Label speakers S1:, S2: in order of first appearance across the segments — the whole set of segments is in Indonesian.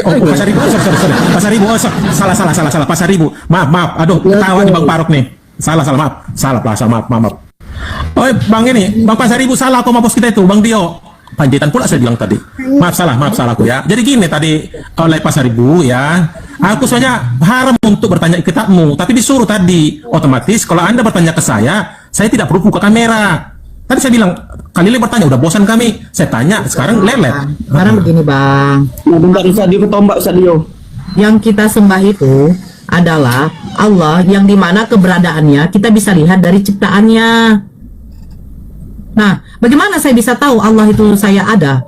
S1: Oh, Pasaribu, sorry. Pasaribu, oh, salah. Pasaribu. Maaf. Aduh, ketawa nih Bang Faruk nih. Salah, maaf. Oh, Bang ini, Bang Pasaribu salah kok sama bos kita itu, Bang Dio. Panjaitan pula saya bilang tadi. Maaf salah aku ya. Jadi gini tadi oleh Pasaribu ya. Aku sebenarnya haram untuk bertanya ke tamu, tapi disuruh tadi. Otomatis kalau Anda bertanya ke saya tidak perlu buka kamera. Tadi saya bilang, kali ini bertanya, udah bosan kami. Saya tanya, sekarang lelet.
S2: Sekarang begini Bang. Yang kita sembah itu adalah Allah yang dimana keberadaannya kita bisa lihat dari ciptaannya. Nah, bagaimana saya bisa tahu Allah itu saya ada?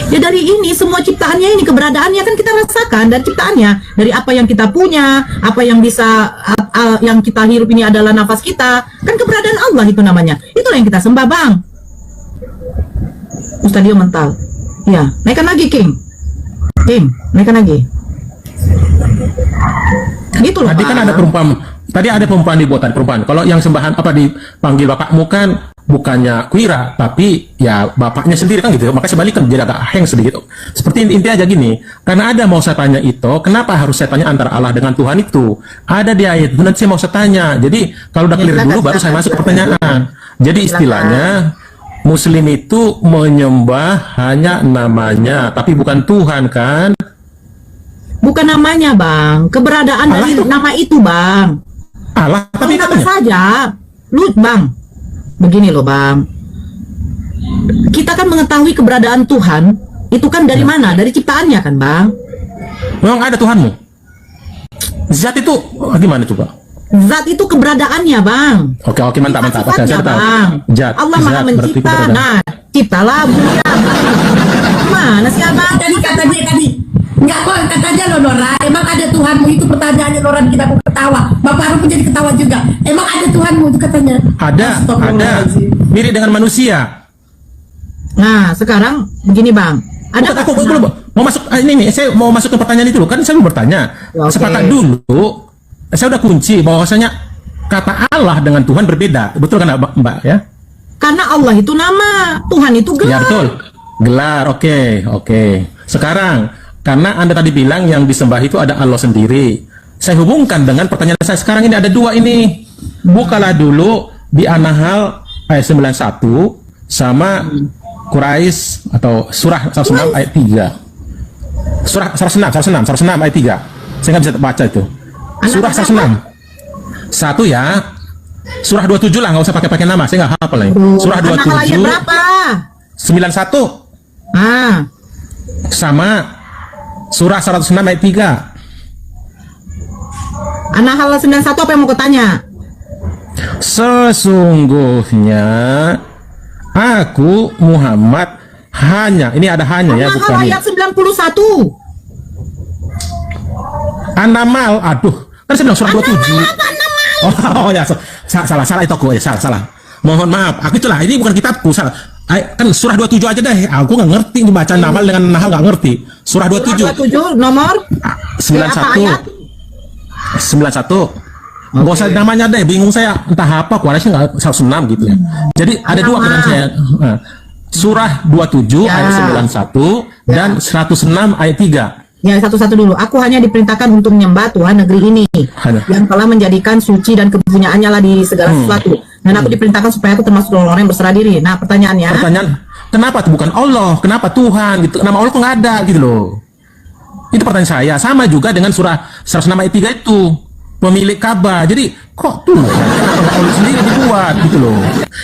S2: Ya dari ini, semua ciptaannya ini, keberadaannya kan kita rasakan dari ciptaannya. Dari apa yang kita punya, apa yang bisa, yang kita hirup ini adalah nafas kita. Kan keberadaan Allah itu namanya. Itulah yang kita sembah Bang. Ustadio mental. Ya, naikkan lagi King, naikkan lagi. Gitu loh.
S1: Tadi kan ada perumpamaan dibuat tadi perumpamaan. Kalau yang sembahan apa dipanggil bapakmu kan bukannya kuira, tapi ya bapaknya sendiri kan gitu. Makanya sebaliknya jadi agak hang sedikit. Seperti intinya aja gini, karena ada mau saya tanya itu, kenapa harus saya tanya antara Allah dengan Tuhan itu? Ada di ayat itu, nanti saya mau saya tanya. Jadi kalau udah clear dulu baru saya masuk ke pertanyaan. Jadi istilahnya Muslim itu menyembah hanya namanya, tapi bukan Tuhan kan?
S2: Bukan namanya Bang, keberadaan
S1: Allah
S2: dari
S1: itu.
S2: nama itu Bang.
S1: Allah, tapi
S2: Nama
S1: katanya.
S2: saja. Lu Bang, begini loh Bang. Kita kan mengetahui keberadaan Tuhan itu kan dari mana? Dari ciptaannya kan Bang.
S1: Memang ada Tuhanmu. Zat itu gimana coba?
S2: Zat itu keberadaannya Bang.
S1: Oke, mantap. Oke,
S2: Sifatnya,
S1: saya tahu.
S2: Bang.
S1: Zat,
S2: Allah Maha
S1: berarti
S2: Mencipta.
S1: keberadaan.
S2: Nah, ciptalah bumi. Mana sih Abang?
S3: Kata dia tadi nggak kok katanya lo Nora, emang ada Tuhanmu itu pertanyaannya Nora kita mau ketawa. Bapak Harum jadi ketawa juga. Emang ada Tuhanmu itu katanya.
S1: Ada.
S3: Astagfirullahaladzim.
S1: Mirip dengan manusia.
S2: Nah, sekarang begini Bang. Ada
S1: Aku belum mau masuk ini nih, saya mau masuk ke pertanyaan itu dulu. Kan saya mau bertanya.
S2: Oke.
S1: Sepakat dulu. Saya udah kunci bahwasanya kata Allah dengan Tuhan berbeda. Betul kan Mbak ya?
S2: karena Allah itu nama, Tuhan itu gelar.
S1: Ya betul. Gelar. Oke. Sekarang karena Anda tadi bilang yang disembah itu ada Allah sendiri. Saya hubungkan dengan pertanyaan saya sekarang ini ada dua ini. Bukalah dulu di An-Nahl ayat 91 sama Quraisy atau surah 106 ayat 3. Surah 106 ayat 3. Saya nggak bisa baca itu. Surah 106. Satu ya. Surah 27 lah, nggak usah pakai nama. Saya nggak hafal lagi. Surah
S2: An-Nahl ayat
S1: 27
S2: berapa?
S1: 91 sama surah 106 ayat 3.
S2: An-Nahl 91 apa yang mau kutanya?
S1: Sesungguhnya aku Muhammad hanya, ini ada hanya ya, bukan
S2: An-Nahl ayat 91.
S1: An-Nahl, aduh, kan saya bilang surah 27. Oh ya, salah itu aku ya, salah. Mohon maaf, aku itulah, ini bukan kitabku, salah. Kan surah 27 aja deh, aku nggak ngerti baca Nahl dengan Nahl, nggak ngerti. Surah 27
S2: nomor
S1: 91 nggak usah namanya deh, bingung saya, entah apa kualitasnya nggak 106 gitu ya. Jadi ada dua pertanyaan saya. Nah, surah 27
S2: Ya.
S1: ayat 91 dan 106 ayat 3.
S2: Ya, satu-satu dulu. Aku hanya diperintahkan untuk menyembah Tuhan negeri ini
S1: Hanya.
S2: yang telah menjadikan suci dan kepunyaannya lah di segala sesuatu. Dan aku diperintahkan supaya aku termasuk orang yang berserah diri. Nah, pertanyaannya,
S1: Pertanyaan, kenapa tuh bukan Allah? Kenapa Tuhan gitu? Nama Allah kok nggak ada gitu loh. Itu pertanyaan saya. Sama juga dengan surah 106 ayat 3 itu. Pemilik Ka'bah. Jadi kok Tuhan? Kenapa nggak Allah sendiri dibuat gitu loh.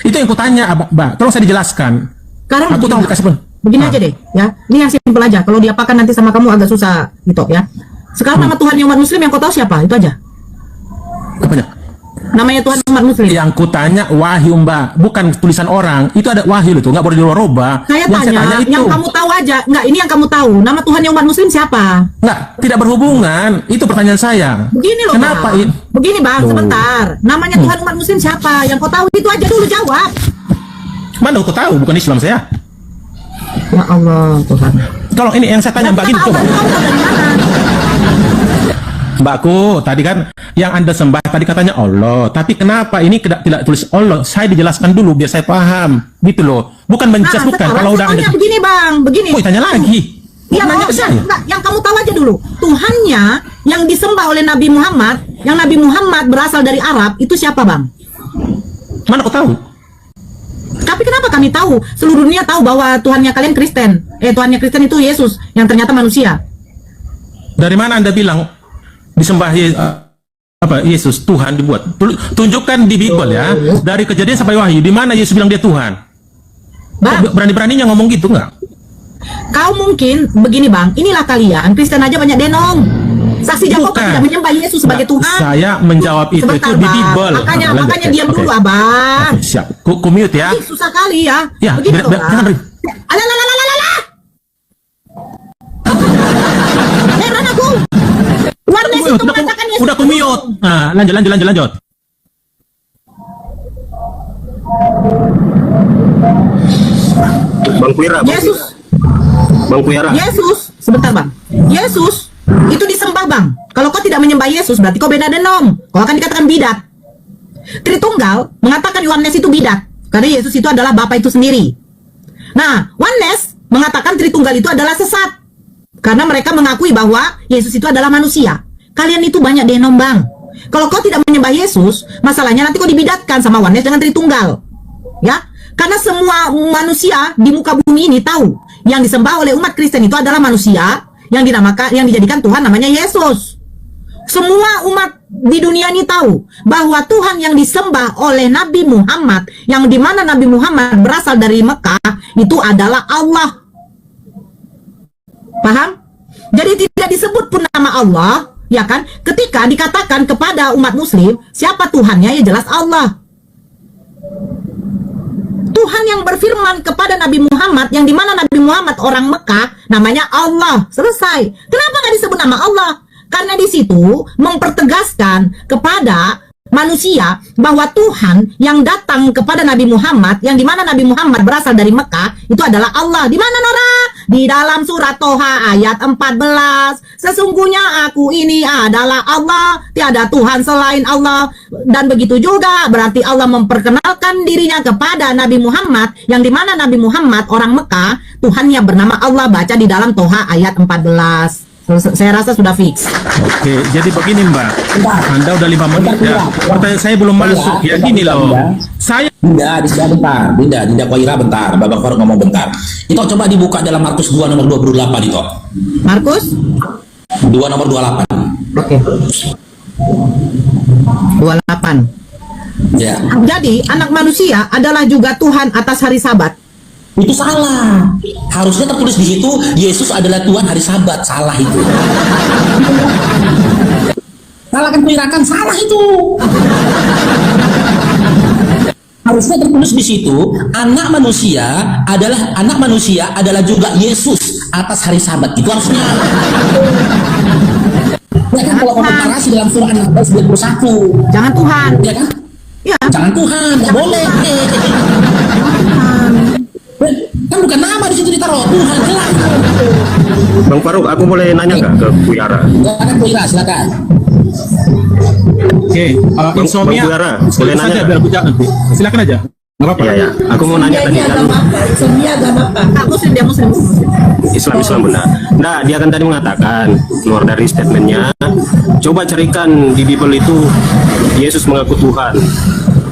S1: Itu yang kutanya, Mbak. Tolong saya dijelaskan.
S2: sekarang
S1: Aku tahu dikasih
S2: begini aja deh, ya. Ini yang simpel aja. Kalau diapakan nanti sama kamu agak susah gitu ya. Sekarang nama Tuhan yang umat Muslim yang kau tahu siapa? Itu aja.
S1: Apanya?
S2: Namanya Tuhan umat Muslim.
S1: Yang kutanya wahyu, Mbak, bukan tulisan orang. Itu ada wahyu itu, nggak boleh dirubah.
S2: Saya
S1: Yang
S2: tanya,
S1: itu
S2: yang kamu tahu aja. Enggak, ini yang kamu tahu. Nama Tuhan yang umat Muslim siapa?
S1: nggak, tidak berhubungan. Itu pertanyaan saya.
S2: Begini loh,
S1: Kenapa
S2: Bang.
S1: ini?
S2: Begini, Bang,
S1: Loh.
S2: sebentar. Namanya Tuhan umat Muslim siapa? Yang kau tahu itu aja dulu jawab.
S1: Mana aku tahu, bukan Islam saya.
S2: Ya Allah, Tuhan.
S1: Kalau ini yang saya tanya Mbak gini, coba. Mbakku, tadi kan yang Anda sembah tadi katanya Allah, tapi kenapa ini tidak tulis Allah? Saya dijelaskan dulu biar saya paham, gitu loh. Bukan menjudge, bukan. Kalau udah Anda,
S2: begini, Bang, begini.
S1: tanya lagi.
S2: Iya,
S1: nanya ke saya.
S2: enggak, yang kamu tahu aja dulu. Tuhannya yang disembah oleh Nabi Muhammad, yang Nabi Muhammad berasal dari Arab, itu siapa, Bang?
S1: Mana kau tahu?
S2: Tapi kenapa kami tahu? Seluruh dunia tahu bahwa Tuhannya kalian Kristen. Tuhannya Kristen itu Yesus, yang ternyata manusia.
S1: Dari mana Anda bilang disembah Yesus Tuhan dibuat? Tunjukkan di Bible ya. Dari Kejadian sampai Wahyu, di mana Yesus bilang dia Tuhan?
S2: Bang,
S1: Berani-beraninya ngomong gitu nggak?
S2: kau mungkin begini, Bang. Inilah kalian Kristen aja banyak denong. Saksi Jahova
S1: Bukan.
S2: tidak menyembah Yesus sebagai
S1: Nggak,
S2: Tuhan.
S1: Saya menjawab itu
S2: Sebentar,
S1: di
S2: Bang.
S1: Bible.
S2: Makanya
S1: Lanjut.
S2: makanya
S1: Oke,
S2: diam
S1: oke.
S2: dulu, Abang.
S1: Oke, siap. Ku mute ya.
S2: Ih, susah kali ya.
S1: Ya,
S2: Begini loh,
S1: jangan
S2: Bang.
S1: ribut.
S2: Alalalalalala. Heran aku. Warnes itu mengatakan Yesus.
S1: Udah ku mute. Nah, lanjut.
S4: Bang Kuira,
S2: Yesus.
S4: Bang Kuira.
S2: Yesus, sebentar, Bang. Yesus itu disembah, Bang. Kalau kau tidak menyembah Yesus, berarti kau beda denom. Kau akan dikatakan bidat. Tritunggal mengatakan Yohanes itu bidat karena Yesus itu adalah Bapa itu sendiri. Nah, Oneness mengatakan Tritunggal itu adalah sesat karena mereka mengakui bahwa Yesus itu adalah manusia. Kalian itu banyak denom, Bang. Kalau kau tidak menyembah Yesus, masalahnya nanti kau dibidatkan sama Oneness dengan Tritunggal. Ya, karena semua manusia di muka bumi ini tahu yang disembah oleh umat Kristen itu adalah manusia yang dijadikan Tuhan namanya Yesus. Semua umat di dunia ini tahu bahwa Tuhan yang disembah oleh Nabi Muhammad, yang dimana Nabi Muhammad berasal dari Mekah, itu adalah Allah. Paham? Jadi tidak disebut pun nama Allah, ya kan? Ketika dikatakan kepada umat Muslim, siapa Tuhannya? Ya jelas Allah. Tuhan yang berfirman kepada Nabi Muhammad, yang dimana Nabi Muhammad orang Mekah, namanya Allah. Selesai. Kenapa nggak disebut nama Allah? Karena di situ mempertegaskan kepada manusia bahwa Tuhan yang datang kepada Nabi Muhammad, yang dimana Nabi Muhammad berasal dari Mekah, itu adalah Allah. Di mana, Nora? Di dalam surat Toha ayat 14. Sesungguhnya aku ini adalah Allah, tiada Tuhan selain Allah. Dan begitu juga berarti Allah memperkenalkan dirinya kepada Nabi Muhammad, yang dimana Nabi Muhammad orang Mekah, Tuhannya bernama Allah. Baca di dalam Toha ayat 14. Saya rasa sudah fix.
S1: Oke, jadi begini Mbak. Anda udah 5 menit ya. Pertanyaan saya belum masuk. Ya gini loh. Saya
S5: Dinda, bentar. Dinda Koira bentar. Babak Faruk ngomong bentar. Itu coba dibuka dalam Markus 2 nomor 28 itu.
S2: Markus
S5: 2 nomor 28.
S2: Oke. 28.
S5: Ya.
S2: Jadi anak manusia adalah juga Tuhan atas hari Sabat.
S5: Itu salah. Harusnya tertulis di situ Yesus adalah Tuhan hari Sabat. Salah itu. Salah kan Koirakan, salah itu. Harusnya tertulis di situ anak manusia adalah juga Yesus atas hari Sabat. Itu harusnya. Ya kan kalau komparasi dalam surah An-Nahl 91.
S2: Jangan Tuhan.
S5: Ya kan?
S2: Ya.
S5: Jangan Tuhan, nggak boleh. Kan bukan nama di situ ditaruh Tuhan, jelas.
S4: Bang Faruk, aku boleh nanya nggak ke Kuira?
S5: Silakan Koira, silakan.
S1: oke, insomnia.
S4: Bang Kuira, boleh
S1: Boleh
S4: nanya
S1: saja
S4: nggak?
S1: biar aku jawab nanti. Silakan aja. Enggak apa-apa.
S4: Iya ya, aku mau nanya tadi kan
S3: Insomnia agama apa?
S2: Nah, Muslim dia Muslim.
S4: Islam benar. Nah, dia kan tadi mengatakan keluar dari statementnya. Coba carikan di Bible itu Yesus mengaku Tuhan.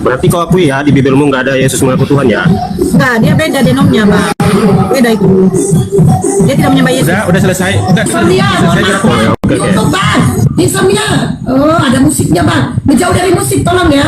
S4: Berarti kau akui ya di Biblemu nggak ada Yesus mengaku Tuhan ya?
S2: Enggak, dia beda denomnya, Bang. Beda itu. Dia tidak menyembah Yesus.
S1: Udah selesai. Udah
S3: Insomnia,
S1: selesai. Biar aku.
S4: Oke.
S3: Untuk Bang, insomnia. Oh, ada musiknya Bang. Menjauh dari musik, tolong ya.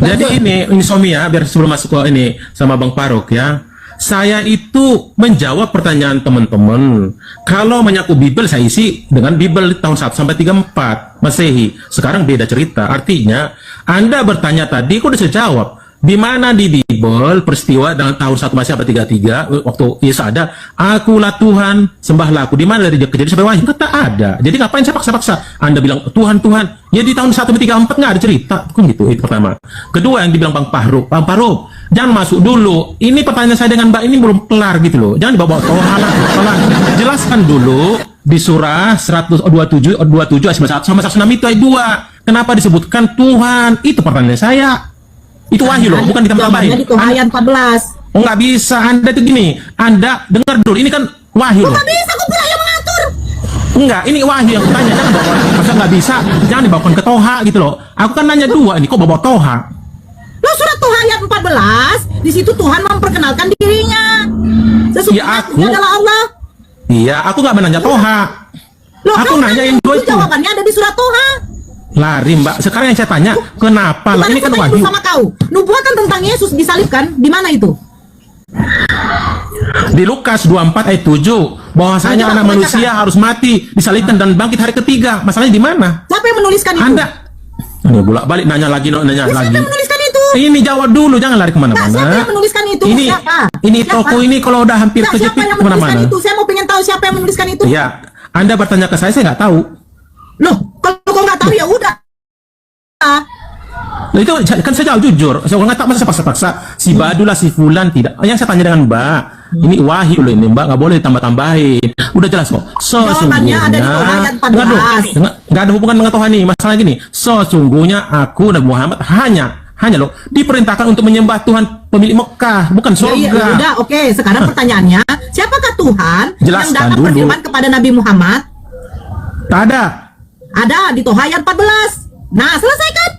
S1: Jadi ini insomnia biar sebelum masuk ke ini sama Bang Faruk ya. Saya itu menjawab pertanyaan teman-teman. Kalau menyaku Bible saya isi dengan Bible tahun 1 sampai 34 Masehi. Sekarang beda cerita. Artinya Anda bertanya tadi, aku udah saya jawab. Di mana di Bible peristiwa dalam tahun 1 Masehi sampai 33 waktu Yesus ada, akulah Tuhan, sembahlah aku. Di mana dari Kejadian sampai Wahyu? Kata ada. Jadi ngapain saya paksa-paksa? Anda bilang Tuhan. Ya di tahun 1 sampai 34 nggak ada cerita. Kan gitu. Itu pertama. Kedua yang dibilang Bang Faruk, jangan masuk dulu. Ini pertanyaan saya dengan Mbak ini belum kelar gitu loh. Jangan dibawa ke halang. Jelaskan dulu di surah 127 ayat 1 sama 106 itu ayat 2. Kenapa disebutkan Tuhan? Itu pertanyaan saya. Itu Wahyu loh, bukan ditambah-tambahin.
S2: Jawabannya di Toha ayat 14.
S1: Oh nggak bisa, Anda itu gini. Anda dengar dulu. Ini kan Wahyu
S2: Kok
S1: loh.
S2: nggak bisa? Kok pula yang mengatur?
S1: Enggak, ini wahyu yang tanya. Jangan bawa, masa nggak bisa, jangan dibawakan ke Toha gitu loh. Aku kan nanya dua ini, kok bawa Toha?
S2: Loh, surat Toha ayat 14, di situ Tuhan memperkenalkan dirinya. Sesungguhnya
S1: Ya, aku-
S2: Dia adalah Allah.
S1: Iya, aku nggak menanya Toha.
S2: Loh,
S1: Aku
S2: kamu
S1: nanya yang
S2: itu
S1: dua itu.
S2: jawabannya ada di surat Toha.
S1: Lari mbak, sekarang yang saya tanya, kenapa lah?
S2: Bukan
S1: Ini
S2: aku
S1: kan
S2: tanya
S1: wahyu.
S2: sama kau. Nubuatan tentang Yesus disalibkan di mana itu?
S1: Di Lukas 24 ayat 7, bahwasanya
S2: Coba
S1: anak
S2: aku
S1: manusia
S2: bacakan.
S1: harus mati, disalibkan dan bangkit hari ketiga. Masalahnya di mana?
S2: Siapa yang menuliskan itu?
S1: Anda ini bolak balik nanya lagi, nanya
S2: Ya,
S1: lagi.
S2: siapa yang menuliskan itu?
S1: Ini jawab dulu, jangan lari
S2: Nah,
S1: kemana-mana.
S2: siapa yang menuliskan itu?
S1: Ini
S2: Siapa?
S1: ini
S2: Siapa?
S1: toko ini kalau udah hampir
S2: Nah, siapa
S1: kejepit
S2: yang menuliskan
S1: kemana-mana.
S2: itu? Saya mau pengen tahu siapa yang menuliskan itu.
S1: Ya, Anda bertanya ke saya nggak tahu.
S2: Loh, kalau kau nggak tahu ya udah.
S1: Nah, itu kan saya jawab jujur. Saya nggak tahu masa saya paksa-paksa. Si Badulah, si Fulan tidak. Yang saya tanya dengan Mbak, ini wahyu loh ini Mbak, nggak boleh ditambah-tambahin. Udah jelas kok.
S2: Jawabannya ada di Toha ayat 14.
S1: Nggak ada hubungan dengan Toha nih. Masalah gini. Sesungguhnya aku Nabi Muhammad hanya loh diperintahkan untuk menyembah Tuhan pemilik Mekah, bukan
S2: Ya, iya,
S1: surga.
S2: udah, oke. Sekarang pertanyaannya, siapakah Tuhan yang
S1: Jelaskan
S2: datang
S1: dulu.
S2: berfirman kepada Nabi Muhammad?
S1: Tak ada.
S2: Ada di Toha ayat 14. Nah, selesaikan.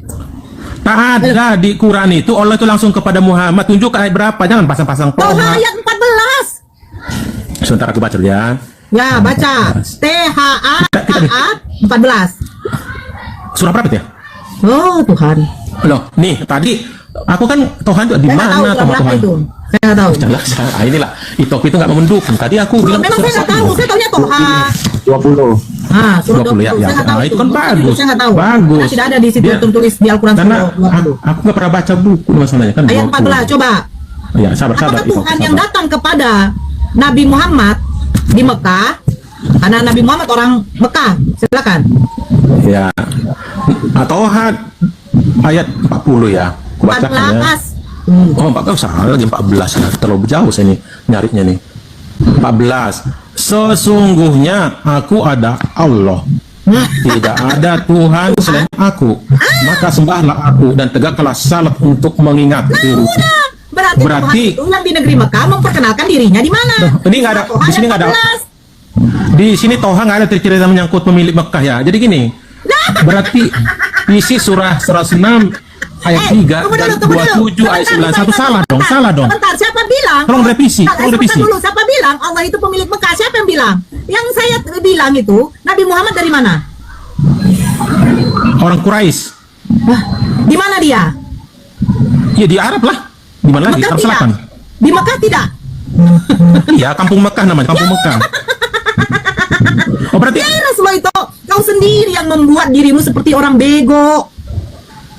S1: Tak ada di Quran itu. Allah itu langsung kepada Muhammad. Tunjukkan ayat berapa. Jangan pasang-pasang
S2: Toha
S1: Toha.
S2: ayat 14.
S1: Sebentar aku baca ya.
S2: Ya, baca. THA 14.
S1: Surah berapa itu ya?
S2: Oh, Tuhan.
S1: Loh, nih tadi aku kan Tuhan itu di
S2: Saya nggak tahu
S1: mana
S2: surah
S1: Tuhan?
S2: berapa itu. Saya nggak tahu.
S1: Jelas, inilah itu nggak mau mendukung. Tadi aku bilang
S2: Memang saya nggak tahu. Saya tahunya Toha.
S4: 20.
S2: Ah, surah
S1: 20 ya,
S2: 20.
S1: ya.
S2: Saya nggak tahu.
S1: Nah, itu kan
S2: Surah
S1: bagus.
S2: Saya nggak tahu.
S1: Bagus.
S2: Nah, tidak ada di situ
S1: Dia-
S2: tertulis di Al-Quran
S1: Karena
S2: surah 20.
S1: aku nggak pernah baca buku masalahnya kan.
S2: Ayat
S1: 20.
S2: 14, coba.
S1: Ya, sabar.
S2: Apakah
S1: Itu,
S2: Tuhan yang
S1: sabar.
S2: datang kepada Nabi Muhammad di Mekah? Karena Nabi Muhammad orang Mekah. Silakan.
S1: Ya. Atau ayat 40 ya. Aku bacakan ya.
S2: 14.
S1: Oh, 14 salah lagi 14. Terlalu jauh saya nih nyarinya nih. 14. Sesungguhnya aku ada Allah. Tidak ada Tuhan selain aku. Maka sembahlah aku dan tegakkanlah salat untuk mengingatku.
S2: Udah. Berarti
S1: Berarti-
S2: Tuhan itu yang di negeri Mekah memperkenalkan dirinya di mana?
S1: Ini nggak ada,
S2: Tuhan
S1: di sini
S2: yang
S1: nggak ada.
S2: 14.
S1: Di sini Toha nggak ada cerita menyangkut pemilik Mekah ya. Jadi gini. Berarti isi surah 106 ayat 3
S2: tunggu
S1: dan
S2: dulu, tunggu
S1: 27 ayat 91 salah dong, salah dong.
S2: Sebentar, siapa bilang?
S1: Tolong revisi,
S2: Nah,
S1: tolong
S2: sebentar
S1: revisi.
S2: dulu, siapa bilang Allah itu pemilik Mekah? Siapa yang bilang? Yang saya bilang itu Nabi Muhammad dari mana?
S1: Orang Quraisy.
S2: Hah? Di mana dia?
S1: Ya di Arab lah. Di mana lagi?
S2: Mekah
S1: Arab
S2: tidak?
S1: Selatan.
S2: Di Mekah tidak?
S1: Iya, kampung Mekah namanya, kampung Mekah. Oh berarti
S2: Ya Rasulullah itu kau sendiri yang membuat dirimu seperti orang bego.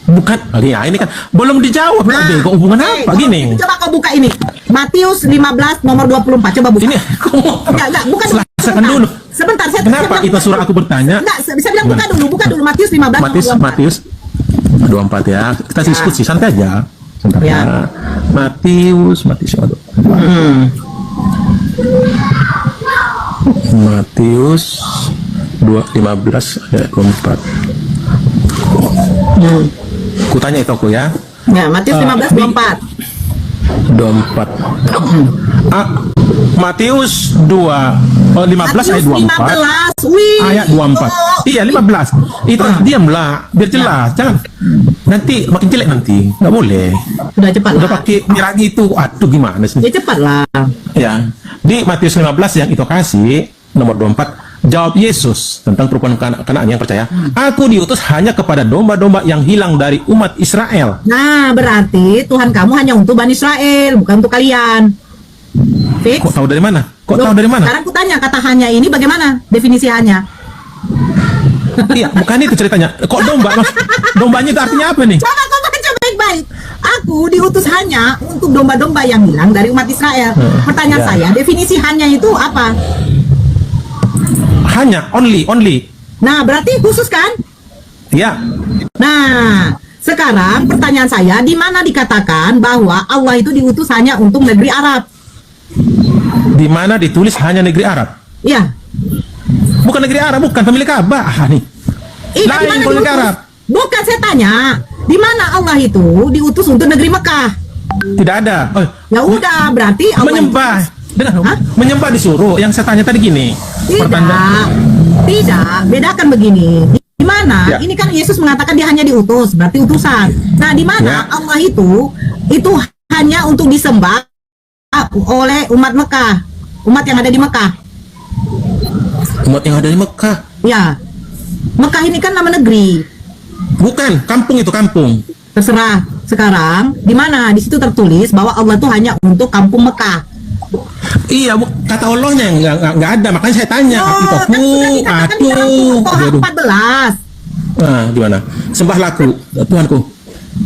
S1: bukan. Ya ini kan belum dijawab. Nah, kok hubungan apa gini?
S2: Coba kau buka ini. Matius 15 nomor 24. Coba buka.
S1: Ini aku mau
S2: Enggak, bukan.
S1: selesaikan dulu.
S2: Sebentar, saya
S1: Kenapa
S2: bilang-
S1: itu surah aku bertanya?
S2: Enggak, bisa bilang buka dulu Matius 15 nomor
S1: Matius
S2: 24.
S1: Matius 24 ya. Kita
S2: Ya.
S1: diskusi santai aja. Sebentar
S2: Ya.
S1: ya. Matius aduh. Matius 2:15 ayat 24. Kutanya itu aku ya.
S2: Ya, Matius 15 24.
S1: 24. Matius 15 ayat 24.
S2: 15. Wih.
S1: Ayat 24.
S2: Oh.
S1: Iya, 15. Itu diamlah, biar jelas. Jangan nanti makin jelek nanti. Nggak boleh.
S2: Udah cepat
S1: Udah
S2: lah.
S1: pakai miragi itu. Aduh gimana sih?
S2: Ya cepat lah.
S1: Ya. Di Matius 15 yang itu kasih nomor 24 jawab Yesus tentang perubahan kanak-kanak yang percaya. Aku diutus hanya kepada domba-domba yang hilang dari umat Israel.
S2: Nah, berarti Tuhan kamu hanya untuk Bani Israel, bukan untuk kalian. Fix?
S1: Kok tahu dari mana? Kok
S2: Loh,
S1: tahu dari mana?
S2: Sekarang kutanya kata hanya ini bagaimana definisi hanya?
S1: Iya, bukan itu ceritanya. Kok domba? Mas? Dombanya itu artinya apa nih?
S2: Coba kau baca baik-baik. Aku diutus hanya untuk domba-domba yang hilang dari umat Israel. Pertanyaan
S1: ya.
S2: saya, definisi hanya itu apa?
S1: Hanya, only.
S2: Nah, berarti khusus kan?
S1: Ya,
S2: Nah, sekarang pertanyaan saya, di mana dikatakan bahwa Allah itu diutus hanya untuk negeri Arab?
S1: di mana ditulis hanya negeri Arab?
S2: Iya.
S1: Bukan negeri Arab, bukan pemilik Ka'bah. Nih.
S2: Iya,
S1: Lain
S2: di mana
S1: pemilik
S2: diutus?
S1: Arab.
S2: Bukan, saya tanya, di mana Allah itu diutus untuk negeri Mekah?
S1: Tidak ada. Oh,
S2: Ya udah, berarti Allah
S1: menyembah. Dengan
S2: Hah?
S1: menyembah disuruh. Yang saya tanya tadi gini.
S2: Tidak, bedakan begini. Di mana?
S1: Ya.
S2: Ini kan Yesus mengatakan dia hanya diutus, berarti utusan. Nah, di mana
S1: Ya.
S2: Allah itu hanya untuk disembah oleh umat Mekah, umat yang ada di Mekah.
S1: Umat yang ada di Mekah.
S2: Ya, Mekah ini kan nama negeri.
S1: Bukan, kampung itu kampung.
S2: Terserah. Sekarang di mana? Di situ tertulis bahwa Allah itu hanya untuk kampung Mekah.
S1: Iya, kata Allahnya nggak ada. Makanya saya tanya.
S2: Oh,
S1: Itu
S2: kan sudah dikatakan di dalam Toha
S1: Aduh.
S2: 14.
S1: Nah, gimana? Sembahlah aku, Tuhanku.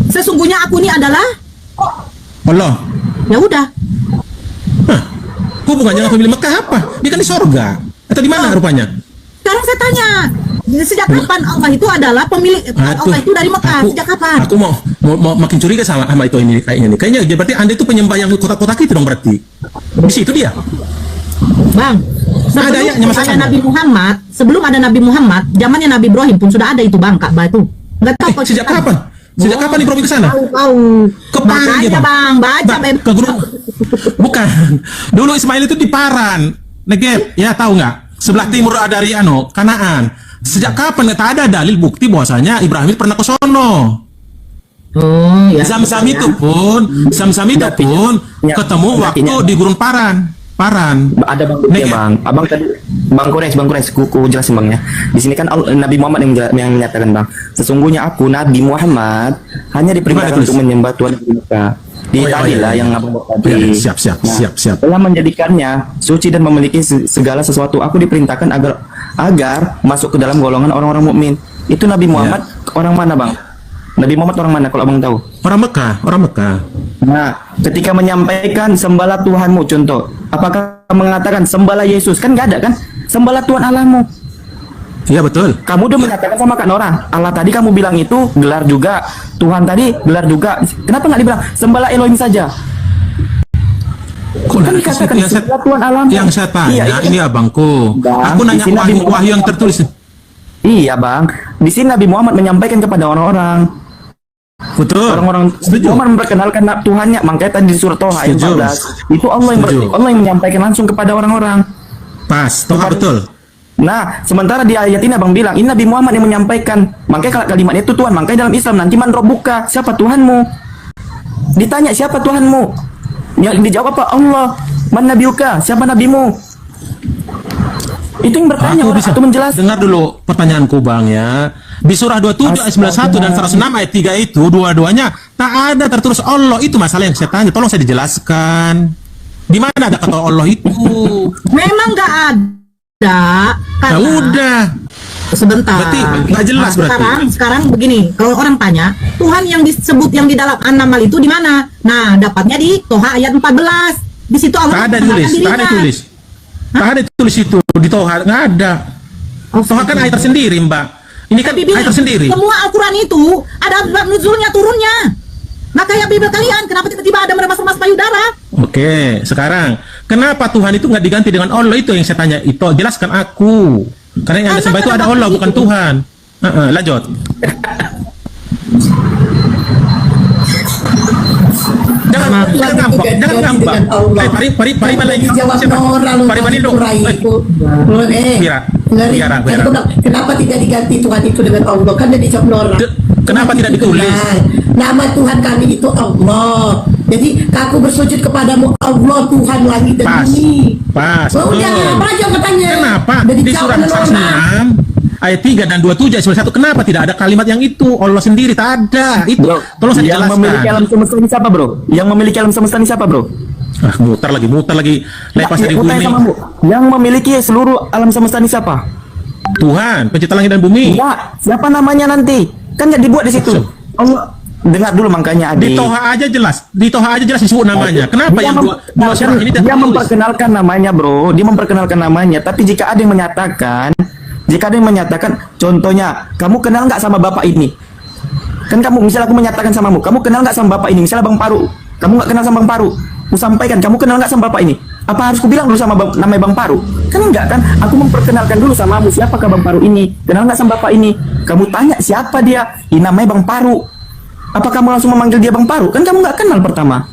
S2: Sesungguhnya aku ini adalah,
S1: Allah.
S2: ya udah.
S1: Hah, hubungannya dengan pemilik Mekah apa? Dia kan di sorga. Atau di mana rupanya?
S2: Sekarang saya tanya, sejak kapan Allah itu adalah pemilik? Allah itu dari Mekah. Sejak kapan?
S1: Aku mau makin curiga sama itu ini kayaknya nih. Kayaknya berarti Anda itu penyembah yang kotak-kotak itu dong berarti. Di situ dia.
S2: Bang,
S1: Ada ayatnya,
S2: sebelum ada
S1: masalahnya.
S2: sebelum ada Nabi Muhammad, zamannya Nabi Ibrahim pun sudah ada itu Bang, Ka'bah itu. Enggak tahu kok
S1: Sejak
S2: kita-
S1: kapan? Sejak kapan Ibrahim ke sana?
S2: Tahu.
S1: Ke Paran
S2: Makanya
S1: dia,
S2: Bang, baca
S1: Ke gunung. Bukan. Dulu Ismail itu di Paran. Negeb, ya tahu nggak? Sebelah timur ada dari Kanaan. Sejak kapan nggak ada dalil bukti bahwasanya Ibrahim pernah ke sono?
S2: Oh, ya.
S1: Sam-sam itu pun ketemu waktu di Gurun Paran.
S6: Ada bang buktinya,
S1: Nek,
S6: bang. Abang tadi bang Kures, ku jelasin bang ya. Di sini kan Nabi Muhammad yang menyatakan bang. Sesungguhnya aku Nabi Muhammad hanya diperintahkan
S1: Gimana,
S6: untuk menyembah Tuhan di Mekah. Di
S1: Oh, iya,
S6: tadi
S1: iya,
S6: lah
S1: iya.
S6: yang abang bawa
S1: Oh, iya,
S6: tadi.
S1: siap.
S6: Telah menjadikannya suci dan memiliki segala sesuatu. Aku diperintahkan agar masuk ke dalam golongan orang-orang mukmin. Itu Nabi Muhammad orang mana bang? Nabi Muhammad orang mana kalau abang tahu?
S1: Orang Mekah.
S6: Nah, ketika menyampaikan sembahlah Tuhanmu, contoh, apakah mengatakan sembahlah Yesus? Kan nggak ada kan? Sembahlah Tuhan Allahmu.
S1: Iya betul.
S6: Kamu udah menyatakan sama Kak Nora, Allah tadi kamu bilang itu gelar juga, Tuhan tadi gelar juga. Kenapa nggak dibilang sembahlah Elohim saja?
S1: Kok
S6: Kan
S1: nanya ke
S6: dikatakan
S1: situ?
S6: sembahlah Tuhan Allahmu.
S1: Yang saya tanya
S6: Iya,
S1: ini abangku.
S6: Bang,
S1: Aku nanya
S6: di sini Nabi
S1: wahyu yang
S6: Muhammad-
S1: tertulis.
S6: Iya bang, di sini Nabi Muhammad menyampaikan kepada orang-orang.
S1: Betul.
S6: Orang-orang
S1: Setuju.
S6: Muhammad memperkenalkan Tuhannya, makanya tadi di surat Toha ayat
S1: Setuju.
S6: 14 itu Allah
S1: Setuju.
S6: Allah yang menyampaikan langsung kepada orang-orang.
S1: Pas. Toha betul.
S6: Nah, sementara di ayat ini abang bilang, ini Nabi Muhammad yang menyampaikan. Makanya kalau kalimat itu Tuhan, makanya dalam Islam nanti man rabbuka, siapa Tuhanmu? Ditanya siapa Tuhanmu? Yang dijawab apa? Allah. Man nabiuka, siapa nabimu? Itu yang bertanya
S1: Aku
S6: orang
S1: bisa
S6: itu menjelaskan.
S1: dengar dulu pertanyaanku bang ya. Di surah 27 ayat 91 dan 106 ayat 3 itu dua-duanya tak ada tertulis Allah. Itu masalah yang saya tanya. Tolong saya dijelaskan. Di mana ada kata Allah itu?
S2: Memang nggak ada.
S1: Nah,
S2: Karena
S1: udah.
S2: sebentar.
S1: Berarti nggak jelas berarti.
S2: Sekarang begini, kalau orang tanya, Tuhan yang disebut yang di dalam An-Naml itu di mana? Nah, dapatnya di Toha ayat 14. Di situ Allah
S1: Tak ada
S2: mengatakan
S1: tulis. Tak ada
S2: dirinya.
S1: tulis. Tak ada tulis itu di Toha. Nggak ada.
S2: Oh,
S1: Toha kan ayat tersendiri mbak. Ini kan
S2: Tapi bilang,
S1: ayat tersendiri.
S2: semua Al-Quran itu ada bab nuzulnya, turunnya. Nah, kayak Bible kalian, kenapa tiba-tiba ada meremas-remas payudara?
S1: Oke, sekarang kenapa Tuhan itu nggak diganti dengan Allah itu yang saya tanya itu? Jelaskan aku. Karena yang Anda sembah itu ada Allah bukan Tuhan. Lanjut. Jangan ngambek, jangan ngambek. Pari lagi.
S3: Dijawab Nora lu
S1: Pari Manindo.
S3: itu.
S1: Bira.
S3: Ngeri.
S1: Bira.
S3: Kan gua bilang, kenapa tidak diganti Tuhan itu dengan Allah? Kan dia dijawab Nora.
S1: Kenapa tidak ditulis?
S3: Nama Tuhan kami itu Allah. Jadi aku bersujud kepadamu Allah Tuhan langit dan
S1: Pas.
S3: bumi.
S1: Pas.
S3: Oh, udah,
S1: betul.
S3: panjang katanya.
S1: Kenapa
S3: Udah
S1: di
S3: dijawab
S1: surah
S3: oleh Nora.
S1: 106 ayat 3 dan 27 ayat 1 kenapa tidak ada kalimat yang itu? Allah sendiri tak ada. Itu
S6: Bro,
S1: tolong saya
S6: yang memiliki
S1: jelaskan.
S6: alam semesta ini siapa bro? Yang memiliki alam semesta ini siapa bro?
S1: Ah, mutar lagi. Lepas dari
S6: Aku tanya
S1: bumi.
S6: sama Bu, yang memiliki seluruh alam semesta ini siapa?
S1: Tuhan, pencipta langit dan bumi.
S6: Ya, siapa namanya nanti? Kan nggak dibuat di situ. Allah, dengar dulu makanya
S1: Di
S6: adik.
S1: Toha aja jelas. Di Toha aja jelas disebut namanya. Kenapa yang dua surah ini tidak
S6: dia
S1: ditulis?
S6: memperkenalkan namanya bro, dia memperkenalkan namanya. Tapi jika ada yang menyatakan, contohnya, kamu kenal nggak sama bapak ini? Kan kamu, misalnya aku menyatakan samamu, kamu kenal nggak sama bapak ini? Misalnya Bang Paru, kamu nggak kenal sama Bang Paru. Aku sampaikan, kamu kenal nggak sama bapak ini? Apa harus ku bilang dulu sama namanya Bang Paru? Kan enggak kan? Aku memperkenalkan dulu samamu, siapakah Bang Paru ini? Kenal nggak sama bapak ini? Kamu tanya siapa dia? Ini namanya Bang Paru. Apa kamu langsung memanggil dia Bang Paru? Kan kamu nggak kenal pertama.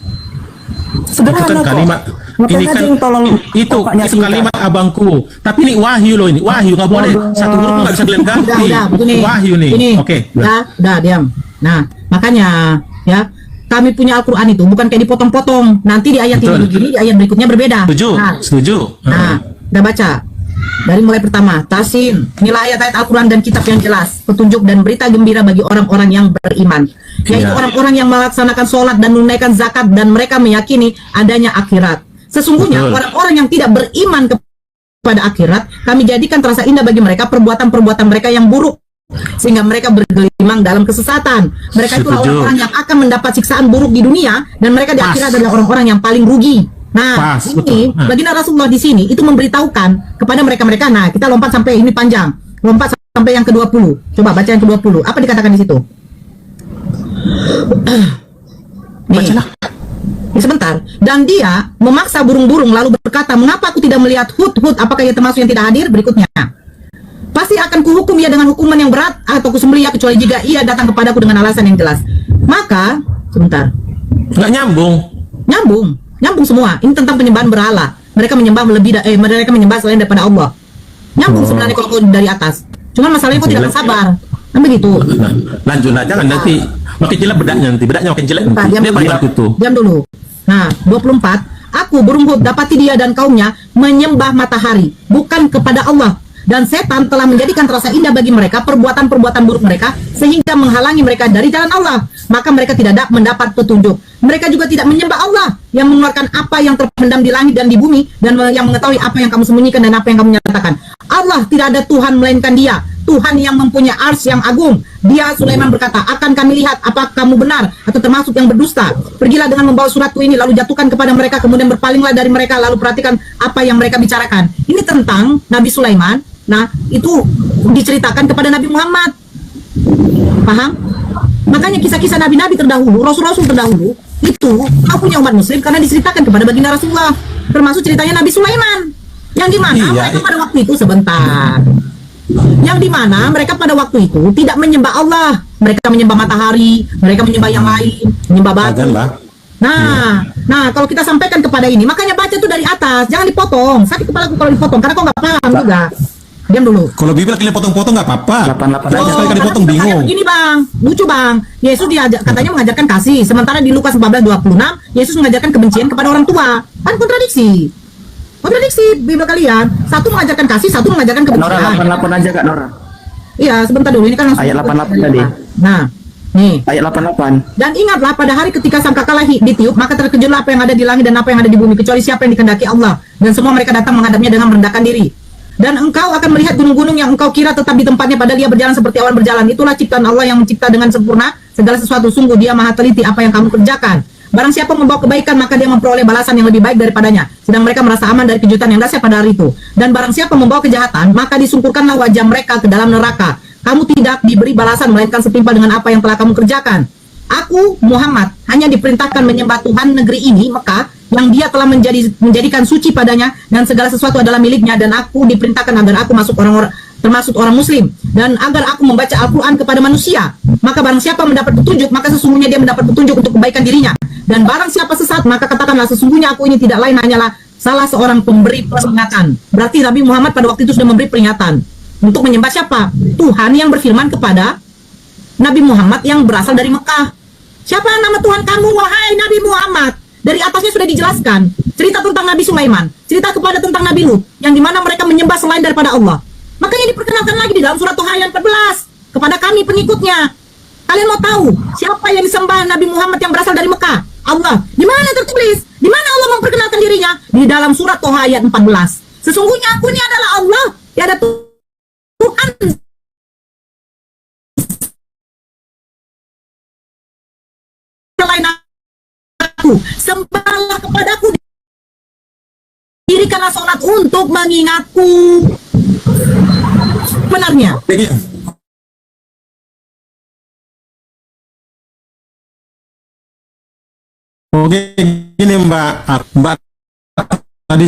S1: Itu
S6: Sederhana
S1: kan
S6: kok.
S1: kalimat
S6: Ngapain aja yang tolong
S1: itu
S6: bapaknya singkat?
S1: kalimat abangku. Tapi ini wahyu loh, ini wahyu, nggak boleh satu huruf nggak bisa kalian ganti.
S2: Udah, begini.
S1: Wahyu nih.
S2: Ini,
S1: Oke.
S2: udah, diam. Nah, makanya ya kami punya Al-Quran itu bukan kayak dipotong-potong. Nanti di ayat
S1: Betul.
S2: ini begini, di ayat berikutnya berbeda.
S1: Setuju,
S2: Nah,
S1: setuju.
S2: Nah, udah baca. Dari mulai pertama, Tasin, inilah ayat-ayat Al-Quran dan kitab yang jelas, petunjuk dan berita gembira bagi orang-orang yang beriman. Yaitu
S1: Iya.
S2: orang-orang yang melaksanakan sholat dan menunaikan zakat dan mereka meyakini adanya akhirat. Sesungguhnya
S1: Betul.
S2: orang-orang yang tidak beriman kepada akhirat, kami jadikan terasa indah bagi mereka perbuatan-perbuatan mereka yang buruk. Sehingga mereka bergelimang dalam kesesatan. Mereka itulah
S1: Setuju.
S2: orang-orang yang akan mendapat siksaan buruk di dunia dan mereka di
S1: Pas.
S2: akhirat adalah orang-orang yang paling rugi. Nah,
S1: Pas,
S2: ini
S1: betul. Nah.
S2: baginda Rasulullah di sini itu memberitahukan kepada mereka-mereka. Nah, kita lompat sampai ini panjang. Lompat sampai yang ke-20. Coba baca yang ke-20. Apa dikatakan di situ? Nih. Ini sebentar. Dan dia memaksa burung-burung lalu berkata, "Mengapa aku tidak melihat Hud-Hud? Apakah ia termasuk yang tidak hadir?" Berikutnya. "Pasti akan kuhukum ia dengan hukuman yang berat atau kusembelih ia kecuali jika ia datang kepadaku dengan alasan yang jelas." Maka, sebentar.
S1: Nggak nyambung.
S2: Nyambung semua. Ini tentang penyembahan berhala. Mereka menyembah mereka menyembah selain daripada Allah. Nyambung sebenarnya kalau dari atas. Cuman masalahnya kok tidak sabar. Kan begitu.
S1: Nah, lanjut lah, jangan nanti makin jelek bedaknya makin jelek
S2: Bentar,
S1: nanti.
S2: diam
S1: Dia
S2: dulu.
S1: banyak itu.
S2: Diam dulu. Nah, 24. Aku burung Hud dapati dia dan kaumnya menyembah matahari, bukan kepada Allah. Dan setan telah menjadikan terasa indah bagi mereka perbuatan-perbuatan buruk mereka sehingga menghalangi mereka dari jalan Allah. Maka mereka tidak mendapat petunjuk. Mereka juga tidak menyembah Allah yang mengeluarkan apa yang terpendam di langit dan di bumi dan yang mengetahui apa yang kamu sembunyikan dan apa yang kamu nyatakan. Allah tidak ada Tuhan melainkan Dia, Tuhan yang mempunyai ars yang agung. Dia Sulaiman berkata, "Akan kami lihat apakah kamu benar atau termasuk yang berdusta. Pergilah dengan membawa suratku ini lalu jatuhkan kepada mereka, kemudian berpalinglah dari mereka lalu perhatikan apa yang mereka bicarakan." Ini tentang Nabi Sulaiman. Nah, itu diceritakan kepada Nabi Muhammad. Paham? Makanya kisah-kisah nabi-nabi terdahulu, rasul-rasul terdahulu itu punya umat muslim karena diceritakan kepada baginda Rasulullah. Termasuk ceritanya Nabi Sulaiman. Yang dimana
S1: Iya,
S2: mereka pada waktu itu sebentar. Yang dimana mereka pada waktu itu tidak menyembah Allah. Mereka menyembah matahari, mereka menyembah yang lain, menyembah batu.
S1: Jangan, Mbak.
S2: Nah, kalau kita sampaikan kepada ini, makanya baca tuh dari atas, jangan dipotong. Sakit kepalaku kalau dipotong, karena kau nggak paham juga. Diam dulu.
S1: Kalau Bibel kalian potong-potong nggak apa-apa.
S6: 88
S1: Cuma
S6: aja.
S1: sekali kali potong
S2: Karena
S1: bingung.
S2: Begini bang, lucu bang. Yesus katanya mengajarkan kasih, sementara di Lukas 14:26 Yesus mengajarkan kebencian kepada orang tua. Kan kontradiksi. Bibel kalian. Satu mengajarkan kasih, satu mengajarkan
S6: Nora
S2: kebencian.
S6: 88 aja Kak Nora.
S2: Iya, sebentar dulu. Ini kan langsung
S6: Ayat 88 tadi.
S2: Nah, nih.
S6: Ayat 88.
S2: Dan ingatlah pada hari ketika sangkakala ditiup, maka terkejutlah apa yang ada di langit dan apa yang ada di bumi, kecuali siapa yang dikehendaki Allah. Dan semua mereka datang menghadapnya dengan merendahkan diri. Dan engkau akan melihat gunung-gunung yang engkau kira tetap di tempatnya padahal dia berjalan seperti awan berjalan. Itulah ciptaan Allah yang mencipta dengan sempurna segala sesuatu. Sungguh Dia maha teliti apa yang kamu kerjakan. Barang siapa membawa kebaikan maka dia memperoleh balasan yang lebih baik daripadanya. Sedang mereka merasa aman dari kejutan yang dahsyat pada hari itu. Dan barang siapa membawa kejahatan maka disungkurkanlah wajah mereka ke dalam neraka. Kamu tidak diberi balasan melainkan setimpal dengan apa yang telah kamu kerjakan. Aku Muhammad hanya diperintahkan menyembah Tuhan negeri ini Mekah yang Dia telah menjadikan suci padanya dan segala sesuatu adalah miliknya, dan aku diperintahkan agar aku termasuk orang muslim dan agar aku membaca Al-Quran kepada manusia. Maka barang siapa mendapat petunjuk maka sesungguhnya dia mendapat petunjuk untuk kebaikan dirinya, dan barang siapa sesat maka katakanlah sesungguhnya aku ini tidak lain hanyalah salah seorang pemberi peringatan. Berarti Nabi Muhammad pada waktu itu sudah memberi peringatan untuk menyembah siapa? Tuhan yang berfirman kepada Nabi Muhammad yang berasal dari Mekah. Siapa nama Tuhan kamu wahai Nabi Muhammad? Dari atasnya sudah dijelaskan cerita tentang Nabi Sulaiman, cerita kepada tentang Nabi Lut, yang dimana mereka menyembah selain daripada Allah. Makanya diperkenalkan lagi di dalam surat Toha ayat 14 kepada kami pengikutnya. Kalian mau tahu siapa yang disembah Nabi Muhammad yang berasal dari Mekah? Allah. Di mana tertulis? Di mana Allah memperkenalkan dirinya? Di dalam surat Toha ayat 14. Sesungguhnya aku ini adalah Allah, tiada Tuhan selain aku. Sembahlah kepadaku, dirikanlah sholat untuk mengingatku. Benarnya
S1: Oke, gini Mbak tadi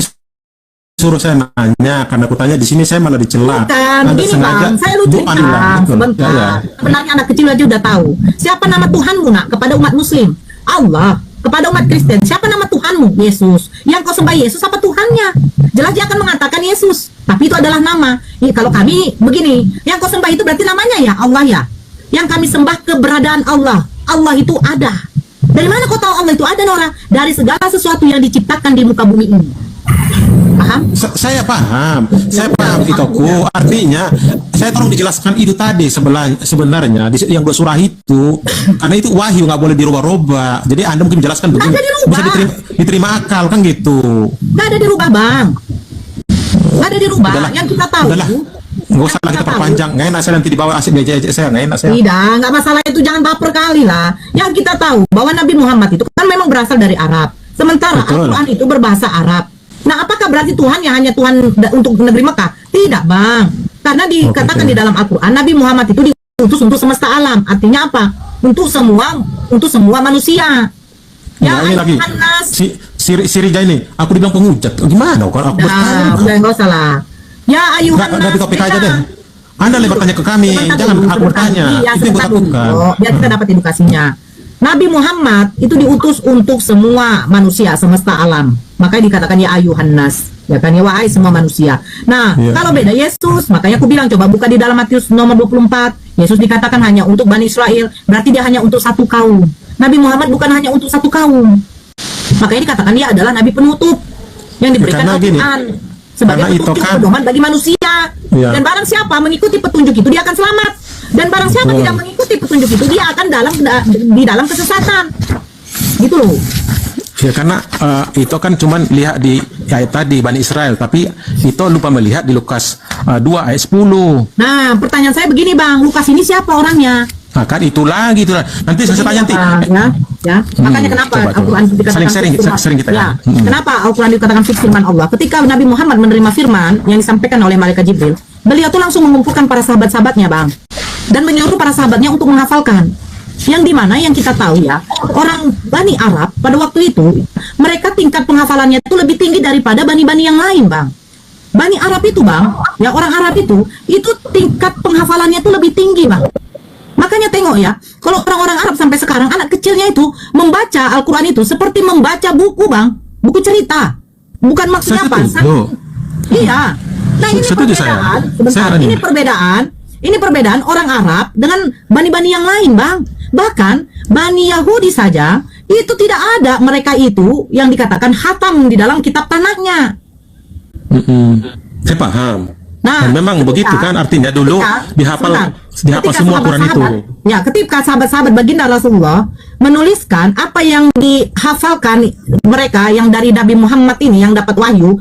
S1: suruh saya nanya karena aku tanya di sini saya malah dicela.
S2: bukan begini bang, saya lucu
S1: Bukan, Bang.
S2: bang,
S1: Betul.
S2: sebentar.
S1: Ya, ya.
S2: Sebenarnya anak kecil aja udah tahu siapa nama Tuhanmu nak kepada umat Muslim. Allah. Kepada umat Kristen, siapa nama Tuhanmu? Yesus. Yang kau sembah Yesus apa Tuhannya? Jelas dia akan mengatakan Yesus, tapi itu adalah nama. Kalau kami begini, yang kau sembah itu berarti namanya ya Allah ya. Yang kami sembah keberadaan Allah. Allah itu ada. Dari mana kau tahu Allah itu ada, Nora? Dari segala sesuatu yang diciptakan di muka bumi ini. Paham?
S1: Saya paham itu ku. Artinya saya tolong dijelaskan itu tadi sebenarnya yang dua surah itu, karena itu wahyu nggak boleh dirubah-rubah. Jadi Anda mungkin menjelaskan begini,
S2: Nggak ada dirubah.
S1: bisa diterima akal kan gitu.
S2: Nggak ada dirubah, Bang. Nggak ada dirubah.
S1: Udahlah.
S2: Yang kita tahu.
S1: Udahlah. Nggak usah lah kita perpanjang. Nggak enak saya nanti dibawa asik aja saya, nggak enak saya.
S2: Tidak, nggak masalah itu, jangan baper kali lah. Yang kita tahu bahwa Nabi Muhammad itu kan memang berasal dari Arab. Sementara
S1: Betul.
S2: Al-Quran itu berbahasa Arab. Nah, apakah berarti Tuhan yang hanya Tuhan untuk negeri Mekah? Tidak, Bang. Karena dikatakan di dalam Al-Quran Nabi Muhammad itu diutus untuk semesta alam. Artinya apa? Untuk semua manusia.
S1: Ya, ini lagi
S2: ayuhan nas.
S1: si Rija ini, aku dibilang penghujat. Gimana? Kalau aku
S2: Nah, udah nggak usah lah. Ya ayuhan
S1: Ganti
S2: nas.
S1: topik aja deh. Anda lebar tanya ke kami, jangan aku bertanya.
S2: Ya,
S1: Itu yang
S2: sebentar dulu.
S1: kutakukan.
S2: Biar kita dapat edukasinya. Nabi Muhammad itu diutus untuk semua manusia semesta alam. Makanya dikatakan ya ayuhan nas. Ya kan, ya wahai semua manusia. Nah,
S1: Iya.
S2: kalau beda Yesus, makanya aku bilang coba buka di dalam Matius nomor 24. Yesus dikatakan hanya untuk Bani Israel, berarti dia hanya untuk satu kaum. Nabi Muhammad bukan hanya untuk satu kaum. Makanya dikatakan dia adalah nabi penutup yang diberikan
S1: Karena gini,
S2: Al-Quran sebagai
S1: karena itu
S2: petunjuk
S1: kan-
S2: pedoman bagi manusia.
S1: Iya.
S2: Dan barang siapa mengikuti petunjuk itu dia akan selamat. Dan barang siapa
S1: Betul.
S2: tidak mengikuti petunjuk itu dia akan di dalam kesesatan. Gitu loh.
S1: Ya karena itu kan cuman lihat di ayat tadi Bani Israel, tapi itu lupa melihat di Lukas 2 ayat 10.
S2: Nah, pertanyaan saya begini, Bang. Lukas ini siapa orangnya?
S1: Nah, kan itu lagi itu. Nanti saya tanya nanti.
S2: Ya. Makanya kenapa
S1: coba.
S2: Al-Quran itu dikatakan
S1: Sering
S2: firman-
S1: sering kita
S2: ya.
S1: kan.
S2: Kenapa Al-Quran dikatakan firman Allah? Ketika Nabi Muhammad menerima firman yang disampaikan oleh malaikat Jibril, beliau tuh langsung mengumpulkan para sahabat-sahabatnya, Bang, dan menyuruh para sahabatnya untuk menghafalkan. Yang dimana yang kita tahu ya, orang Bani Arab pada waktu itu mereka tingkat penghafalannya itu lebih tinggi daripada bani-bani yang lain, Bang. Bani Arab itu, Bang, ya orang Arab itu tingkat penghafalannya itu lebih tinggi, Bang. Makanya tengok ya, kalau orang-orang Arab sampai sekarang anak kecilnya itu membaca Al-Quran itu seperti membaca buku, Bang, buku cerita. Bukan maksudnya
S1: Saya
S2: apa?
S1: setuju.
S2: Iya. Nah, ini
S1: Setuju saya.
S2: perbedaan. Sebentar,
S1: Saya
S2: ini perbedaan. Ini perbedaan orang Arab dengan bani-bani yang lain, Bang. Bahkan Bani Yahudi saja itu tidak ada mereka itu yang dikatakan khatam di dalam kitab tanahnya.
S1: Saya paham.
S2: Nah,
S1: Dan memang
S2: ketika-
S1: begitu kan artinya dulu dihafal
S2: Ketika
S1: semua Quran itu.
S2: sahabat-sahabat- Ya, ketika sahabat-sahabat baginda Rasulullah menuliskan apa yang dihafalkan mereka yang dari Nabi Muhammad ini yang dapat wahyu.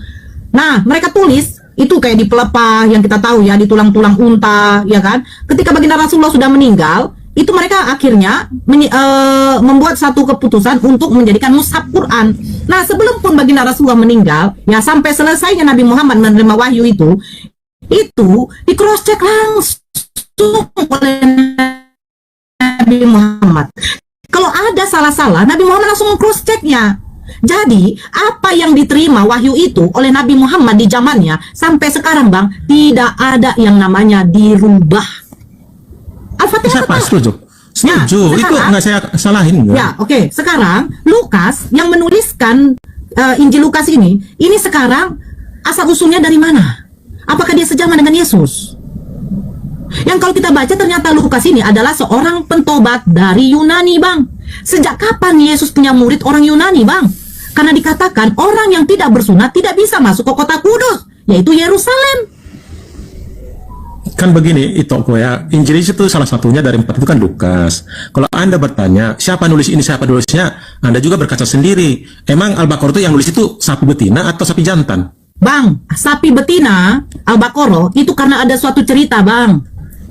S2: Nah, mereka tulis itu kayak di pelepah yang kita tahu ya, di tulang-tulang unta, ya kan? Ketika baginda Rasulullah sudah meninggal, itu mereka akhirnya membuat satu keputusan untuk menjadikan mushaf Quran. Nah, sebelum pun baginda Rasulullah meninggal, ya sampai selesainya Nabi Muhammad menerima wahyu itu di cross check langsung oleh Nabi Muhammad. Kalau ada salah-salah, Nabi Muhammad langsung cross checknya. Jadi apa yang diterima wahyu itu oleh Nabi Muhammad di zamannya sampai sekarang, Bang, tidak ada yang namanya dirubah. Al-Fatihah
S1: Siapa
S2: tetap.
S1: setuju?
S2: Ya,
S1: Setuju. Itu
S2: sekarang-
S1: nggak saya salahin. enggak?
S2: Ya, oke. Sekarang Lukas yang menuliskan Injil Lukas ini sekarang asal usulnya dari mana? Apakah dia sejaman dengan Yesus? Yang kalau kita baca ternyata Lukas ini adalah seorang pentobat dari Yunani, Bang. Sejak kapan Yesus punya murid orang Yunani, Bang? Karena dikatakan orang yang tidak bersunat tidak bisa masuk ke kota kudus, yaitu Yerusalem.
S1: Kan begini itu kok ya, Injil itu salah satunya dari 4 itu kan Lukas. Kalau Anda bertanya siapa nulis ini, siapa nulisnya, Anda juga berkaca sendiri. Emang Al-Baqarah itu yang nulis itu sapi betina atau sapi jantan?
S2: Bang, sapi betina Al-Baqarah itu karena ada suatu cerita, Bang.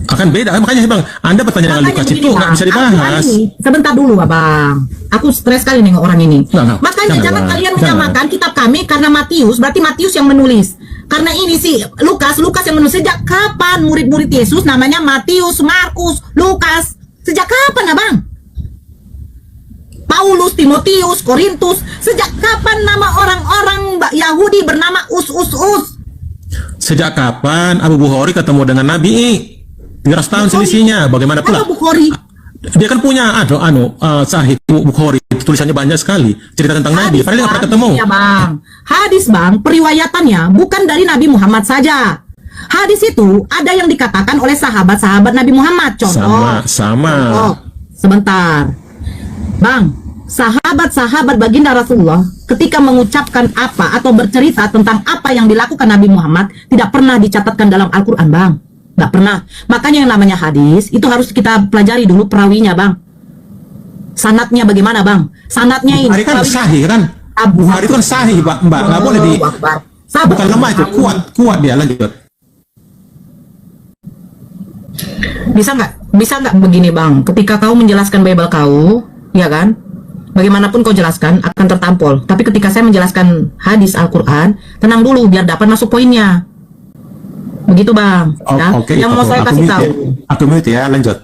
S1: Akan beda. Makanya Bang, Anda bertanya dengan
S2: Makanya
S1: Lukas
S2: begini,
S1: itu nggak
S2: Bang.
S1: bisa
S2: Al-Quran
S1: dibahas.
S2: ini, sebentar dulu, Bang. Aku stres sekali nengok orang ini.
S1: Nggak,
S2: Makanya
S1: jangan,
S2: jangan
S1: Bang.
S2: kalian
S1: Jangan.
S2: menyamakan kitab kami karena Matius, berarti Matius yang menulis. Karena ini sih Lukas yang menulis. Sejak kapan murid-murid Yesus namanya Matius, Markus, Lukas? Sejak kapan, Abang? Paulus, Timotius, Korintus. Sejak kapan nama orang-orang Yahudi bernama Us?
S1: Sejak kapan Abu Bukhari ketemu dengan Nabi? 300 tahun selisihnya. Bagaimana pula?
S2: Apa Bukhari?
S1: Dia kan punya Sahih Bukhari, tulisannya banyak sekali cerita tentang Nabi. Padahal nggak pernah ketemu.
S2: Ya bang, hadis bang, periwayatannya bukan dari Nabi Muhammad saja. Hadis itu ada yang dikatakan oleh sahabat-sahabat Nabi Muhammad. Contoh, contoh, sebentar, bang, sahabat-sahabat baginda Rasulullah ketika mengucapkan apa atau bercerita tentang apa yang dilakukan Nabi Muhammad tidak pernah dicatatkan dalam Al-Quran, bang. Nggak pernah. Makanya yang namanya hadis itu harus kita pelajari dulu perawinya, bang. Sanatnya bagaimana, bang? Sanatnya ini
S1: Bukhari kan sahih kan? Bukhari itu kan sahih, mbak. Nggak boleh di. Bukan lemah itu, kuat dia. Lanjut.
S2: Bisa nggak begini, bang? Ketika kau menjelaskan Bible kau, ya kan? Bagaimanapun kau jelaskan akan tertampol. Tapi ketika saya menjelaskan hadis Al-Quran, tenang dulu biar dapat masuk poinnya. Begitu, bang. Ya?
S1: Oke,
S2: yang mau saya kasih tahu.
S1: Aku mute ya, lanjut.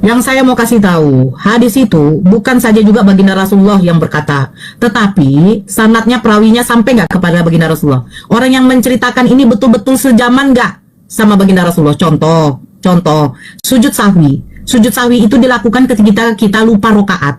S2: Yang saya mau kasih tahu, hadis itu bukan saja juga baginda Rasulullah yang berkata, tetapi sanadnya perawinya sampai nggak kepada baginda Rasulullah. Orang yang menceritakan ini betul-betul sejaman nggak sama baginda Rasulullah. Contoh, sujud sahwi. Sujud sahwi itu dilakukan ketika kita lupa rokaat.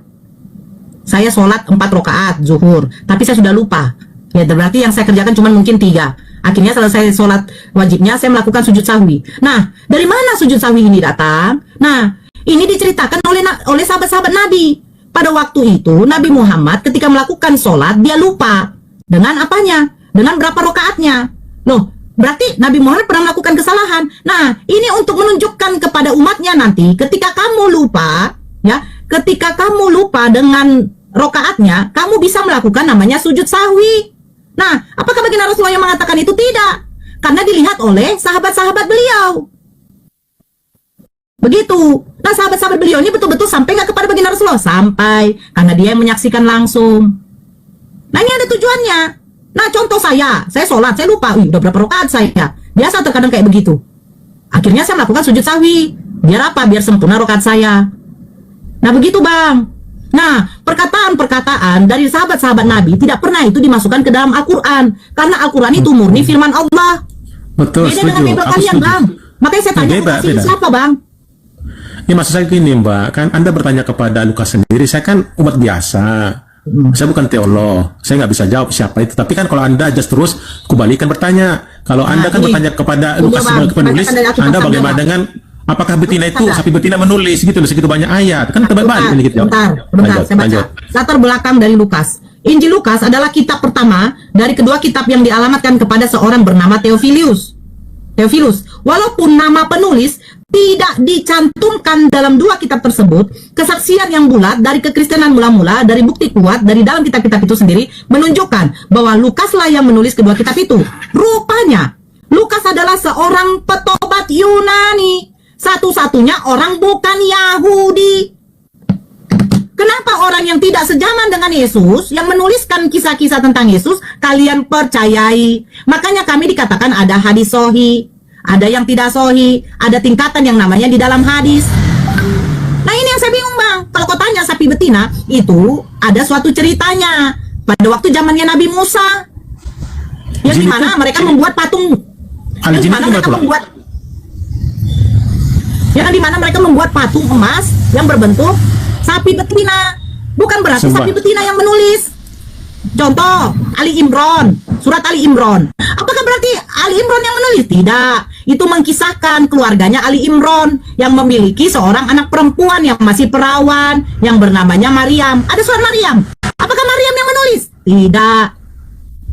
S2: Saya sholat 4 rokaat zuhur, tapi saya sudah lupa. Ya berarti yang saya kerjakan cuma mungkin 3. Akhirnya selesai sholat wajibnya, saya melakukan sujud sahwi. Nah, dari mana sujud sahwi ini datang? Nah, ini diceritakan oleh sahabat-sahabat Nabi. Pada waktu itu, Nabi Muhammad ketika melakukan sholat, dia lupa. Dengan apanya? Dengan berapa rokaatnya? Loh, berarti Nabi Muhammad pernah melakukan kesalahan. Nah, ini untuk menunjukkan kepada umatnya nanti, ketika kamu lupa, ya, ketika kamu lupa dengan rokaatnya, kamu bisa melakukan namanya sujud sahwi. Nah, apakah baginda Rasulullah yang mengatakan itu? Tidak. Karena dilihat oleh sahabat-sahabat beliau. Begitu. Nah, sahabat-sahabat beliau ini betul-betul sampai nggak kepada baginda Rasulullah? Sampai. Karena dia yang menyaksikan langsung. Nah, ini ada tujuannya. Nah, contoh saya sholat, saya lupa. Udah berapa rakaat saya? Biasa terkadang kayak begitu. Akhirnya saya melakukan sujud sahwi. Biar apa? Biar sempurna rakaat saya. Nah, begitu, bang. Nah, perkataan-perkataan dari sahabat-sahabat Nabi tidak pernah itu dimasukkan ke dalam Al-Quran. Karena Al-Quran itu murni firman Allah.
S1: Betul,
S2: beda
S1: setuju.
S2: dengan Bible kalian, bang. Makanya saya tanya
S1: Beda.
S2: siapa, bang?
S1: Ya, maksud saya gini, mbak. Kan Anda bertanya kepada Lukas sendiri. Saya kan umat biasa. Saya bukan teolog. Saya nggak bisa jawab siapa itu. Tapi kan kalau Anda just terus, kubalikan bertanya. Kalau Anda kan
S2: ini.
S1: bertanya kepada
S2: Iya,
S1: Lukas
S2: bang.
S1: sebagai penulis,
S2: Tanyakan dari Alkitab
S1: Anda
S2: sampai,
S1: bagaimana
S2: bang.
S1: dengan apakah betina itu,
S2: Bentar.
S1: sapi betina menulis gitu loh, segitu banyak ayat. Kan terbalik ini gitu.
S2: Bentar, saya baca. Latar belakang dari Lukas. Injil Lukas adalah kitab pertama dari kedua kitab yang dialamatkan kepada seorang bernama Theophilus. Walaupun nama penulis tidak dicantumkan dalam dua kitab tersebut, kesaksian yang bulat dari kekristenan mula-mula dari bukti kuat dari dalam kitab-kitab itu sendiri menunjukkan bahwa Lukaslah yang menulis kedua kitab itu. Rupanya Lukas adalah seorang petobat Yunani, satu-satunya orang bukan Yahudi. Kenapa orang yang tidak sejaman dengan Yesus yang menuliskan kisah-kisah tentang Yesus kalian percayai? Makanya kami dikatakan ada hadis sohi, ada yang tidak sohi, ada tingkatan yang namanya di dalam hadis. Nah, ini yang saya bingung, bang. Kalau kau tanya sapi betina, itu ada suatu ceritanya pada waktu zamannya Nabi Musa, yang dimana mereka membuat patung, yang dimana mereka membuat patung emas yang berbentuk sapi betina. Bukan berarti sapi betina yang menulis. Contoh, Ali Imran, surat Ali Imran. Apakah berarti Ali Imran yang menulis? Tidak. Itu mengkisahkan keluarganya Ali Imran yang memiliki seorang anak perempuan yang masih perawan yang bernamanya Maryam. Ada surat Maryam. Apakah Maryam yang menulis? Tidak.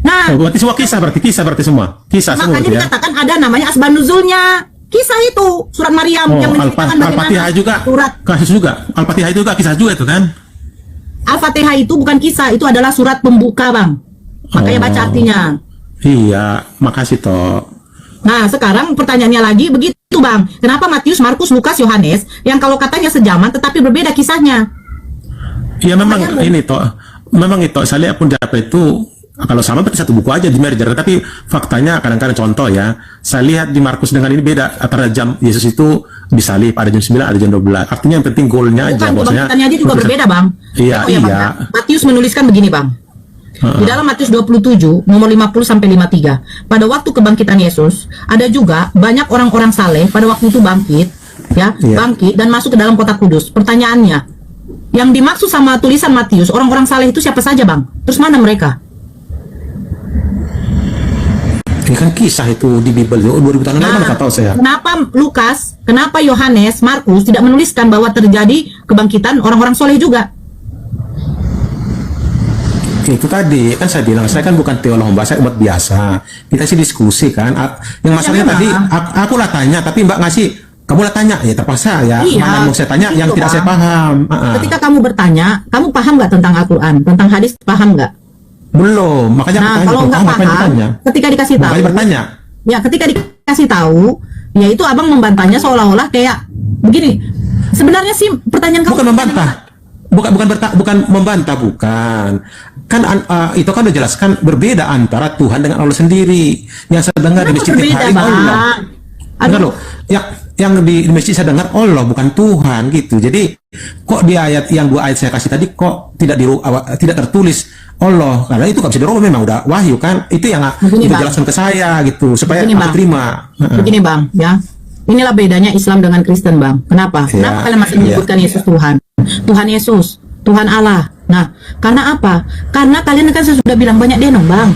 S2: Nah,
S1: berarti semua kisah berarti semua. Kisah semua
S2: makanya
S1: ya.
S2: dikatakan ada namanya asbab nuzulnya. Kisah itu, surat Maryam yang menceritakan
S1: Al-Fatihah juga.
S2: Surat
S1: Kasus juga. Al-Fatihah itu juga kisah juga itu kan.
S2: Al-Fatihah itu bukan kisah, itu adalah surat pembuka, bang. Makanya baca artinya.
S1: Iya, makasih toh.
S2: Nah, sekarang pertanyaannya lagi begitu, bang. Kenapa Matius, Markus, Lukas, Yohanes yang kalau katanya sejaman tetapi berbeda kisahnya?
S1: Ya memang ini toh. Memang itu saya lihat pun dapat itu kalau sama berarti satu buku aja di merger, tapi faktanya kadang-kadang contoh ya, saya lihat di Markus dengan ini beda antara jam Yesus itu disalib, ada jam 9, ada jam 12. Artinya yang penting goalnya aja.
S2: Bukan, kebangkitannya aja juga berbeda, bang.
S1: Iya,
S2: Oh, ya,
S1: iya.
S2: Bang, ya. Matius menuliskan begini, bang. Di dalam Matius 27, nomor 50-53, pada waktu kebangkitan Yesus, ada juga banyak orang-orang saleh pada waktu itu bangkit, ya,
S1: Iya.
S2: bangkit dan masuk ke dalam kota kudus. Pertanyaannya, yang dimaksud sama tulisan Matius, orang-orang saleh itu siapa saja, Bang? Terus mana mereka?
S1: Ini kan kisah itu di Bible 2000 tahun lalu, mana nggak tahu saya.
S2: Kenapa Lukas, kenapa Yohanes, Markus tidak menuliskan bahwa terjadi kebangkitan orang-orang soleh juga?
S1: Itu tadi kan saya bilang, saya kan bukan teolog, saya umat biasa. Kita sih diskusi kan. Yang masalahnya
S2: memang.
S1: tadi aku lah tanya, tapi Mbak ngasih, kamu lah tanya, ya terpaksa ya.
S2: Iya,
S1: Mana mau saya tanya yang
S2: gitu,
S1: tidak saya
S2: Bang.
S1: paham.
S2: Ketika kamu bertanya, kamu paham nggak tentang Al-Quran, tentang hadis, paham nggak?
S1: Belum, makanya
S2: Nah,
S1: aku tanya.
S2: kalau nggak
S1: Ngapain
S2: paham,
S1: ditanya?
S2: ketika dikasih tahu,
S1: Makanya bertanya.
S2: ya ketika dikasih tahu, ya itu abang membantahnya seolah-olah kayak begini. Sebenarnya sih pertanyaan kamu
S1: Bukan membantah. Bukan membantah, bukan. Kan itu kan udah jelaskan berbeda antara Tuhan dengan Allah sendiri. Yang saya dengar di
S2: Kenapa
S1: masjid
S2: berbeda,
S1: hari Allah.
S2: Bang?
S1: Dengar
S2: Aduh.
S1: loh, yang di masjid saya dengar Allah bukan Tuhan gitu. Jadi kok di ayat yang 2 ayat saya kasih tadi kok tidak tertulis Allah, karena itu nggak bisa dirubah, memang udah wahyu kan. Itu yang
S2: Begini,
S1: itu
S2: Bang.
S1: jelaskan ke saya gitu supaya
S2: Begini,
S1: aku
S2: Bang.
S1: terima.
S2: Begini, Bang, ya. Inilah bedanya Islam dengan Kristen, Bang. Kenapa?
S1: Iya,
S2: Kenapa kalian masih
S1: iya.
S2: menyebutkan Yesus Tuhan? Tuhan Yesus, Tuhan Allah. Nah, karena apa? Karena kalian kan saya sudah bilang banyak denong, Bang.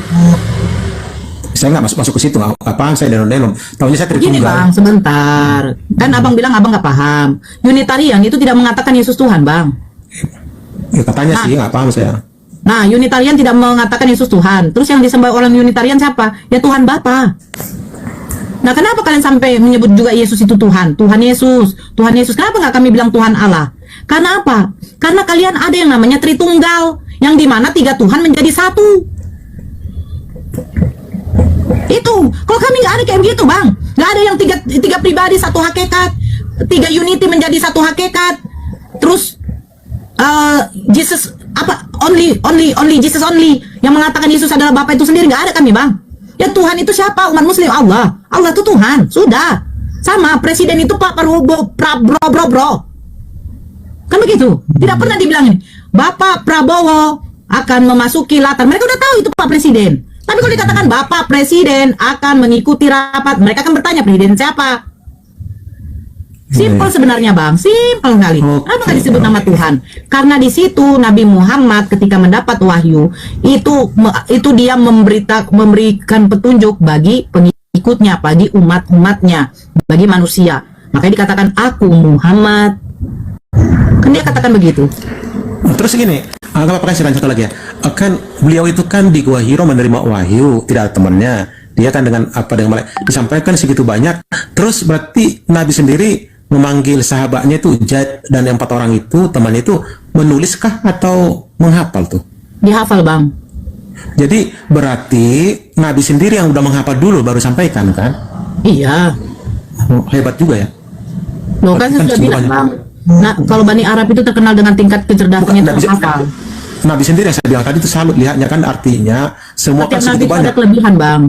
S1: Saya nggak masuk ke situ. Apaan saya denom-denom? Tahunya saya
S2: Begini, Bang,
S1: Tritunggal.
S2: sebentar. Kan abang bilang abang nggak paham. Unitarian itu tidak mengatakan Yesus Tuhan, Bang.
S1: Ya, katanya sih nggak paham saya.
S2: Nah, Unitarian tidak mengatakan Yesus Tuhan. Terus yang disembah orang Unitarian siapa? Ya Tuhan Bapa. Nah, kenapa kalian sampai menyebut juga Yesus itu Tuhan? Tuhan Yesus, Tuhan Yesus. Kenapa nggak kami bilang Tuhan Allah? Karena apa? Karena kalian ada yang namanya Tritunggal, yang dimana 3 Tuhan menjadi 1. Itu, kalau kami nggak ada kayak begitu, Bang. Nggak ada yang tiga pribadi, 1 hakikat, 3 unity menjadi 1 hakikat. Terus Jesus apa only Jesus only yang mengatakan Yesus adalah Bapa itu sendiri, nggak ada kami, Bang. Ya Tuhan itu siapa? Umat Muslim Allah itu Tuhan, sudah. Sama presiden itu Pak Prabowo, bro kan begitu. Tidak pernah dibilangin Bapak Prabowo akan memasuki latar, mereka udah tahu itu Pak Presiden. Tapi kalau dikatakan Bapak Presiden akan mengikuti rapat, mereka akan bertanya presiden siapa. Simpel sebenarnya, Bang, simpel sekali. Kenapa nggak disebut nama Tuhan? Karena di situ Nabi Muhammad ketika mendapat wahyu itu dia memberikan petunjuk bagi pengikutnya, bagi umatnya, bagi manusia. Makanya dikatakan aku Muhammad. Kan dia katakan begitu.
S1: Terus gini, nggak apa-apa, saya lanjut lagi ya. Kan beliau itu kan di Gua Hiro menerima wahyu, tidak ada temannya. Dia kan dengan disampaikan segitu banyak. Terus berarti Nabi sendiri memanggil sahabatnya itu Zaid dan yang 4 orang itu temannya itu menuliskah atau menghafal tuh?
S2: Dihafal, Bang.
S1: Jadi berarti Nabi sendiri yang udah menghafal dulu baru sampaikan kan?
S2: Iya.
S1: Oh, hebat juga ya.
S2: Loh kan saya sudah bilang, Bang. Nah, kalau Bani Arab itu terkenal dengan tingkat kecerdasannya
S1: Nabi,
S2: terhafal.
S1: Nabi sendiri yang saya bilang tadi itu salut lihatnya kan, artinya semua kan
S2: Setiap Nabi
S1: segitu
S2: itu ada
S1: banyak.
S2: kelebihan, Bang.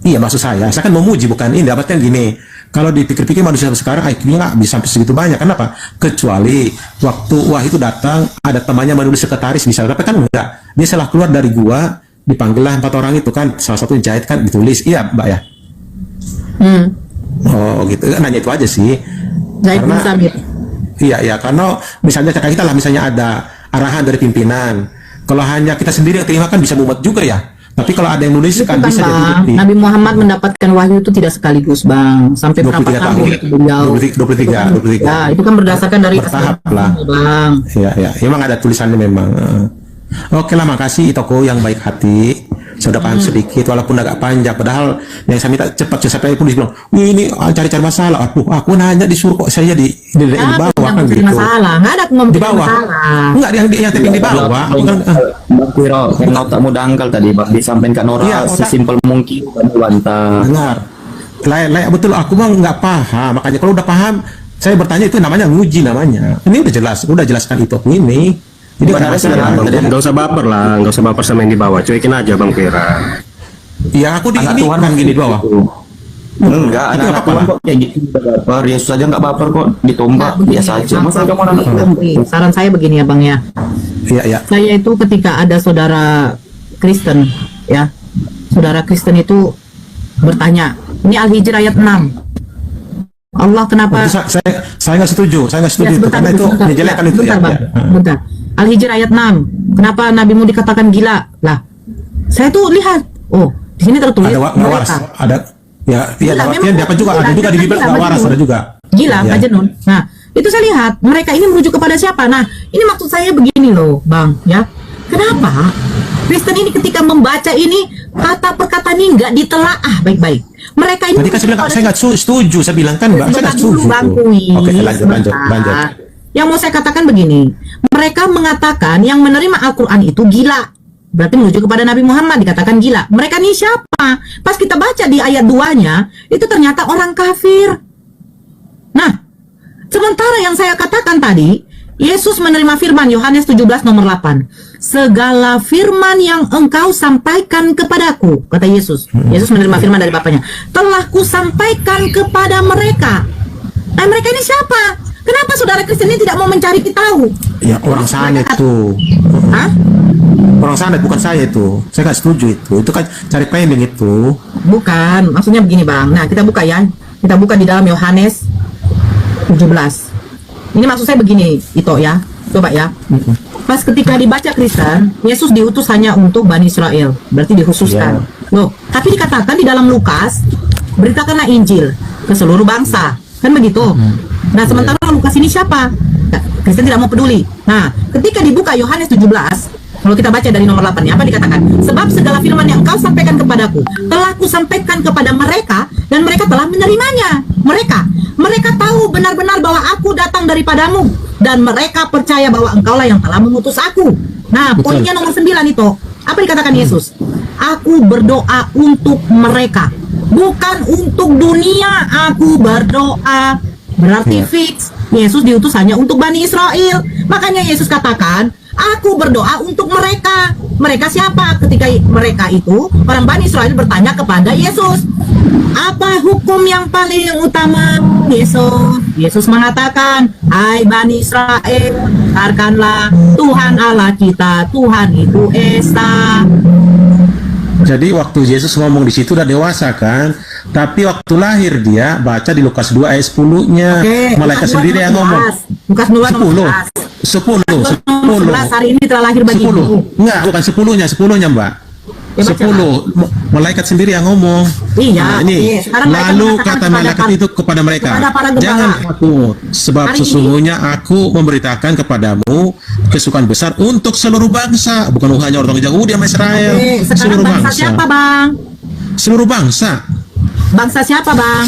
S1: Iya, maksud saya kan memuji, bukan ini. Dapatnya gini, kalau dipikir-pikir manusia sekarang IQ-nya nggak bisa sampai segitu banyak. Kenapa? Kecuali waktu wah itu datang, ada temannya menulis sekretaris bisa. Tapi kan enggak. Dia setelah keluar dari gua, dipanggillah 4 orang itu kan, salah satu Zaid kan ditulis. Iya, Mbak ya. Oh gitu, nanya itu aja sih.
S2: Zaid bin Sabit.
S1: Iya, karena misalnya kakak kita lah, misalnya ada arahan dari pimpinan. Kalau hanya kita sendiri yang terima kan bisa mumet juga ya. Tapi kalau ada yang nulis kan
S2: Bukan,
S1: bisa
S2: Bang.
S1: jadi
S2: Nabi Muhammad mendapatkan wahyu itu tidak sekaligus, Bang. Sampai berapa
S1: 23
S2: tahun
S1: tahun.
S2: beliau.
S1: 23.
S2: Ya, itu kan berdasarkan dari
S1: Bertahap
S2: kesehatan,
S1: lah.
S2: Bang.
S1: Iya, memang ada tulisannya memang. Oke lah, makasih Toko yang baik hati. Saya udah paham sedikit, walaupun agak panjang. Padahal yang saya minta cepat sampai pun bilang, wih ini cari-cari masalah. Aduh, aku nanya disuruh kok saya di bawah kan
S2: Tidak
S1: gitu.
S2: masalah, nggak ada
S1: Di
S2: memberi
S1: bawah.
S2: masalah.
S1: Enggak, yang tipping di bawah. Bukan,
S6: Bang Wiro, karena otakmu dangkal tadi, Bang. Disampaikan ke Nora
S1: Iya, otak-
S6: sesimpel mungkin, kamu bantah.
S1: dengar. Lain betul, aku mah nggak paham. Makanya kalau udah paham, saya bertanya itu namanya nguji namanya. Ini udah jelaskan itu aku ini. Jadi nggak ada masalah.
S4: Nggak usah baper lah, nggak usah baper sama yang di bawah. Cuekin aja Bang Fira.
S1: Ya aku di
S6: Anak
S1: ini
S6: Tuhan
S1: kan gini di bawah.
S6: Enggak,
S1: Itu
S6: anak-anak
S1: apa-apa
S6: Tuhan
S1: lah.
S6: kok kayak gitu juga baper. Yesus aja nggak baper kok, ditombak
S2: Begini,
S6: biasa aja.
S2: Bang,
S6: Masa kamu anak Tuhan?
S2: Saran saya begini ya, Bang ya.
S1: Iya.
S2: Saya itu ketika ada saudara Kristen, ya, saudara Kristen itu bertanya, ini Al-Hijr ayat 6. Allah kenapa?
S1: Itu saya nggak setuju, itu karena itu menjelekkan itu
S2: bentar,
S1: ya.
S2: Bang. Bentar. Al-Hijr ayat 6. Kenapa nabimu dikatakan gila? Lah, saya tuh lihat. Oh, di sini tertulis
S1: Ada nggak waras, ada ya
S2: Gila,
S1: dalam artian
S2: memang
S1: dapat juga,
S2: gila,
S1: ada juga di Bible
S2: gila,
S1: nggak waras,
S2: Majnun.
S1: ada juga.
S2: Gila,
S1: Ya.
S2: Pak Jenun. Nah, itu saya lihat mereka ini merujuk kepada siapa? Nah, ini maksud saya begini loh, Bang, ya. Kenapa Kristen ini ketika membaca ini kata perkataan ini nggak ditelaah baik-baik? Mereka ini
S1: Tadi kan saya bilang saya nggak setuju, saya bilang kan Mbak, saya
S2: Sebentar
S1: nggak setuju.
S2: dulu, Bang
S1: tuh.
S2: Kui.
S1: Oke, lanjut.
S2: Sebentar. Yang mau saya katakan begini, mereka mengatakan yang menerima Al-Quran itu gila. Berarti menuju kepada Nabi Muhammad dikatakan gila. Mereka ini siapa? Pas kita baca di ayat 2-nya, itu ternyata orang kafir. Nah, sementara yang saya katakan tadi, Yesus menerima firman Yohanes 17 nomor 8. Segala firman yang engkau sampaikan kepadaku, kata Yesus. Yesus menerima firman dari Bapaknya. Telah kusampaikan kepada mereka. Nah, mereka ini siapa? Kenapa saudara Kristen ini tidak mau mencari tahu?
S1: Ya orang sana itu.
S2: Hah?
S1: Orang sana bukan saya itu. Saya nggak setuju itu. Itu kan cari pending itu.
S2: Bukan, maksudnya begini Bang. Nah, kita buka ya. Kita buka di dalam Yohanes 17. Ini maksud saya begini, itu ya. Coba ya. Pas ketika dibaca Kristen, Yesus diutus hanya untuk Bani Israel. Berarti dikhususkan. Loh, tapi dikatakan di dalam Lukas, beritakanlah Injil ke seluruh bangsa. Kan begitu? Nah, sementara Lukas ini siapa? Nah, Kristen tidak mau peduli. Nah, ketika dibuka Yohanes 17, kalau kita baca dari nomor 8 apa dikatakan? Sebab segala firman yang engkau sampaikan kepadaku telah kusampaikan kepada mereka dan mereka telah menerimanya. Mereka tahu benar-benar bahwa aku datang daripadamu dan mereka percaya bahwa engkaulah yang telah mengutus aku. Nah,
S1: Betul.
S2: poinnya nomor 9 itu. Apa dikatakan Yesus? Aku berdoa untuk mereka, bukan untuk dunia. Aku berdoa. Berarti fix Yesus diutus hanya untuk Bani Israel. Makanya Yesus katakan, aku berdoa untuk mereka. Mereka siapa? Ketika mereka itu, orang Bani Israel bertanya kepada Yesus, apa hukum yang paling utama? Yesus mengatakan, hai Bani Israel, dengarkanlah Tuhan Allah kita, Tuhan itu Esa.
S1: Jadi waktu Yesus ngomong di situ udah dewasa kan, tapi waktu lahir dia baca di Lukas 2 ayat 10-nya, malaikat
S2: Lukas
S1: sendiri yang ngomong.
S2: Lukas 2 nomor
S1: 10.
S2: 11 hari ini telah lahir bagimu.
S1: 10. Enggak, bukan 10-nya Mbak.
S2: Ya, baca,
S1: 10. Malaikat sendiri yang ngomong.
S2: Iya,
S1: Nah, ini
S2: oke. Sekarang mereka
S1: lalu
S2: mengatakan
S1: kata
S2: kepada
S1: malaikat itu kepada mereka,
S2: kepada para gembala.
S1: jangan takut, sebab
S2: Hari ini-
S1: sesungguhnya aku memberitakan kepadamu kesukaan besar untuk seluruh bangsa, bukan hanya orang Yahudi sama Israel,
S2: Oke, sekarang
S1: seluruh
S2: bangsa
S1: bangsa.
S2: siapa, Bang?
S1: Seluruh bangsa.
S2: Bangsa siapa, Bang?